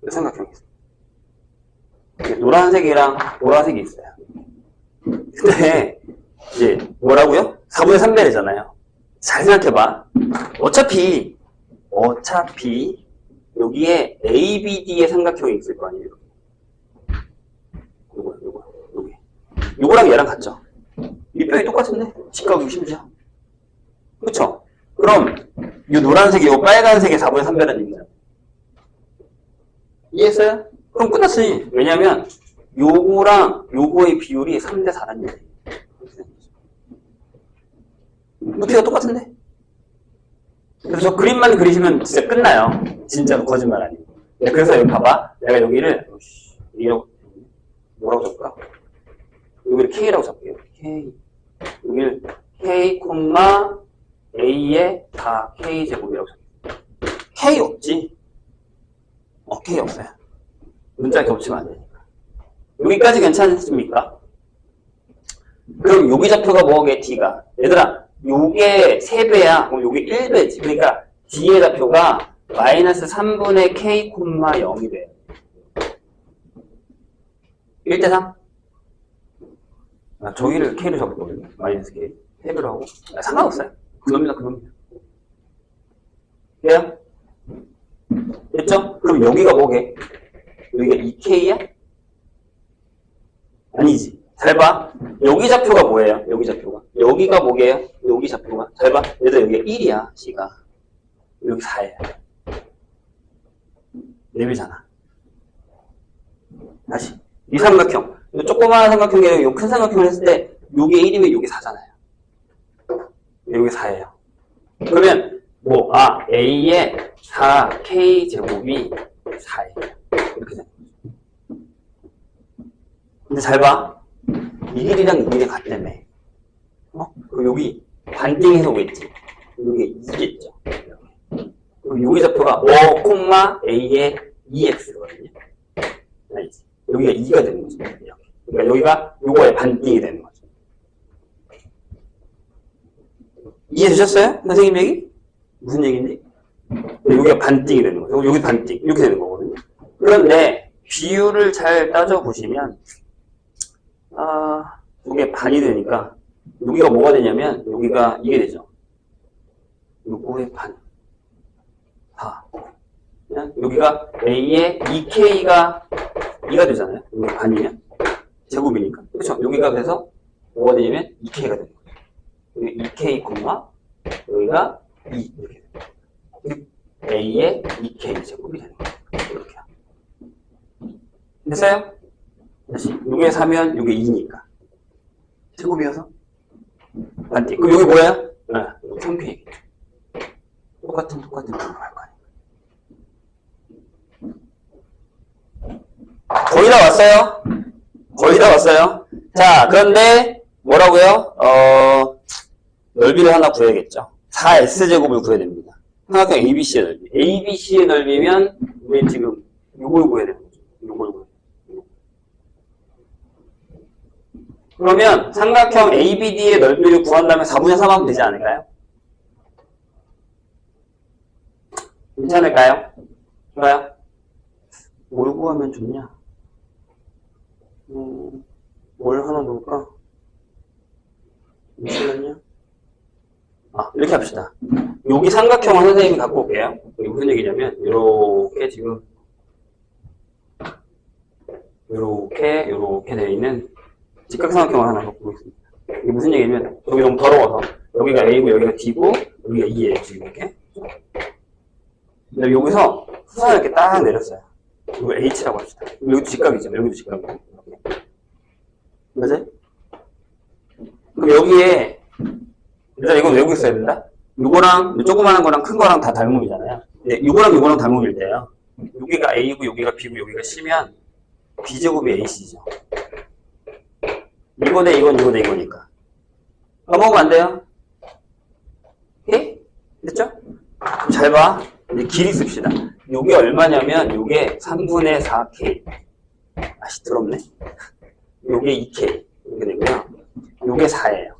이 삼각형이 있어요. 노란색이랑 보라색이 있어요. 근데 이제 뭐라고요? 4분의 3배래잖아요. 잘 생각해봐. 어차피 여기에 ABD의 삼각형이 있을 거 아니에요. 요거랑 얘랑 같죠? 이 뼈이 똑같은데? 직각이 심지어. 그쵸? 그럼 이 노란색, 이 빨간색의 4분의 3배라는 얘기잖아. 이해했어요? 그럼 끝났으니. 왜냐면 요거랑 요거의 비율이 3대 4라는 얘기예요. 높이가 똑같은데? 그래서 저 그림만 그리시면 진짜 끝나요. 진짜로 거짓말 아니고. 그래서 여기 봐봐. 내가 여기를 뭐라고 잡을까? 여기를 K라고 잡게요. K. 여기를 K, A에 다 K제곱이라고 잡게요. K 없지? K 없어요. 문자 겹치면 안 되니까. 여기까지 괜찮습니까? 그럼 여기 좌표가 뭐게? D가. 얘들아, 요게 3배야. 그럼 요게 1배지. 그러니까 D의 좌표가 마이너스 3분의 K, 0이 돼요. 1대 3? 저기를 K로 잡았거든요. 마이너스 K. 3배로 하고. 상관없어요. 그놈이다, 그놈이다. 돼요? 됐죠? 그럼 여기가 뭐게? 여기가 2K야? 아니지. 잘 봐. 여기 좌표가 뭐예요? 여기 좌표가. 여기가 뭐게요? 여기 좌표가. 잘 봐. 얘들 여기가 1이야, C가. 여기 4예요. 4배잖아. 다시. 이 삼각형. 이 조그마한 삼각형이 아니라 이 큰 삼각형을 했을 때, 요게 1이면 요게 4잖아요. 요게 4예요. 그러면, A의 4K 제곱이 4예요. 이렇게 되는 거죠. 근데 잘 봐. 이 길이랑 이 길이 같다며. 그리고 여기 반띵해서 오겠지. 여기 2겠죠. 그리고 여기 좌표가 5, A의 2x거든요. 알지? 여기가 2가 되는 거죠. 그러니까 여기가 요거의 반띵이 되는 거죠. 이해 되셨어요? 선생님 얘기? 무슨 얘기인지? 여기가 반띵이 되는 거죠. 여기 반띵. 이렇게 되는 거거든요. 그런데 비율을 잘 따져보시면 이게 반이 되니까 여기가 뭐가 되냐면 여기가 이게 되죠. 요거의 반. 여기가 A의 2K가 2가 되잖아요. 여기가 반이면 제곱이니까. 그렇죠? 여기가 그래서 뭐가 되냐면 2K가 되는 거죠. 여기 2K, 여기가 2 이렇게 돼요. A의 2K 제곱이 되는 거죠. 이렇게. 됐어요? 다시. 요게 4면 요게 2니까. 제곱이어서 반띵. 그럼 여기 뭐야? 여기 3K. 똑같은 걸로 할 거 아니야. 거의 다 왔어요? 거의 다 왔어요? 자, 그런데 뭐라고요? 넓이를 하나 구해야겠죠. 4S제곱을 구해야 됩니다. 삼각형 ABC의 넓이. ABC의 넓이면 우리 지금 요걸 구해야 되는 거죠. 요걸 구해야 돼요. 그러면 삼각형 ABD의 넓이를 구한다면 4분의 3 하면 되지 않을까요? 괜찮을까요? 좋아요? 뭘 구하면 좋냐? 뭘 하나 놓을까? 잠시만요. 이렇게 합시다. 여기 삼각형을 선생님이 갖고 올게요. 이게 무슨 얘기냐면, 요렇게 지금, 요렇게 되어 있는 직각삼각형을 하나 갖고 오겠습니다. 이게 무슨 얘기냐면, 여기 너무 더러워서, 여기가 A고, 여기가 D고, 여기가 E예요, 지금 이렇게. 근데 여기서 수선을 이렇게 딱 내렸어요. 이거 H라고 합시다. 여기도 직각이죠. 여기도 직각이죠. 맞아요? 그럼 여기에, 일단 이건 외우고 있어야 된다? 요거랑, 조그마한 거랑 큰 거랑 다 닮음이잖아요. 근데 요거랑 닮음일 때요. 여기가 A고, 여기가 B고, 여기가 C면, B제곱이 AC죠. 이거 대 이건, 이거 대 이거니까. 넘어가면 안 돼요? 오케이? 됐죠? 잘 봐. 이제 길이 씁시다. 요게 얼마냐면 요게 3분의 4K. 아씨 더럽네. 요게 2K 이렇게 되고요. 요게 4예요.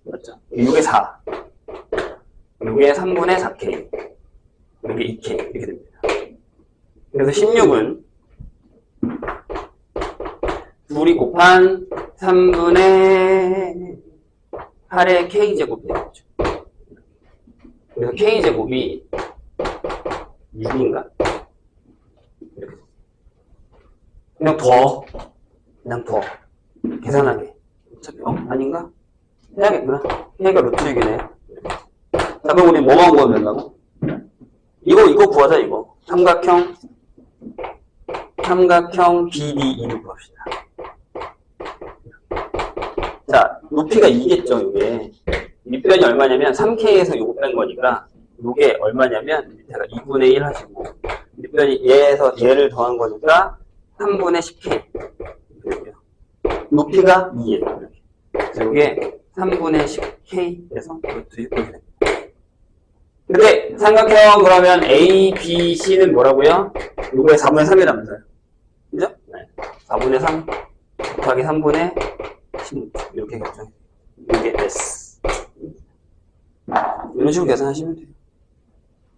맞죠? 요게 4. 요게 3분의 4K. 요게 2K 이렇게 됩니다. 그래서 16은 둘이 곱한 3분의 8의 K제곱이 되겠죠. 그래서 K제곱이 6인가? 이렇게. 그냥 더. 계산하게. 어차피, 아닌가? 해야겠구나. K가 루트 6이네. 자, 그럼 우리 뭐만 구하면 된다고? 이거 구하자, 이거. 삼각형 BDE를 구합시다. 자, 높이가 2겠죠, 이게. 밑변이 얼마냐면 3K에서 요거 뺀 거니까 요게 얼마냐면 밑에가 2분의 1 하시고 밑변이 얘에서 얘를 더한 거니까 3분의 10K 높이가 2예요. 이렇게. 그래서 요게 3분의 10K에서 루트 6 됩니다. 근데 삼각형 그러면 A, B, C는 뭐라고요? 요거에 4분의 3이라면서요. 그죠? 네. 4분의 3 곱하기 3분의 16 이렇게 결정해요. 이게 S. 이런 식으로 계산하시면 돼요.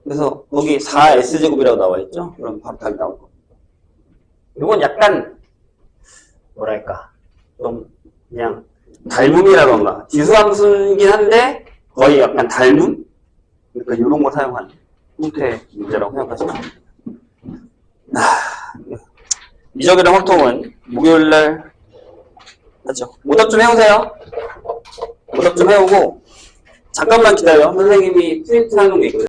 그래서 거기 4S제곱이라고 나와있죠? 그럼 바로 답이 나올 겁니다. 이건 약간 뭐랄까 좀 그냥 닮음이라던가 지수함수이긴 한데 거의 약간 닮음? 그러니까 이런 거 사용하는 형태의 문제라고 생각하시면 됩니다. 미적이랑 확통은 목요일날 하죠. 오답 좀 해오세요. 오답 좀 해오고 잠깐만 기다려. 선생님이 프린트 하는 게 있거든요.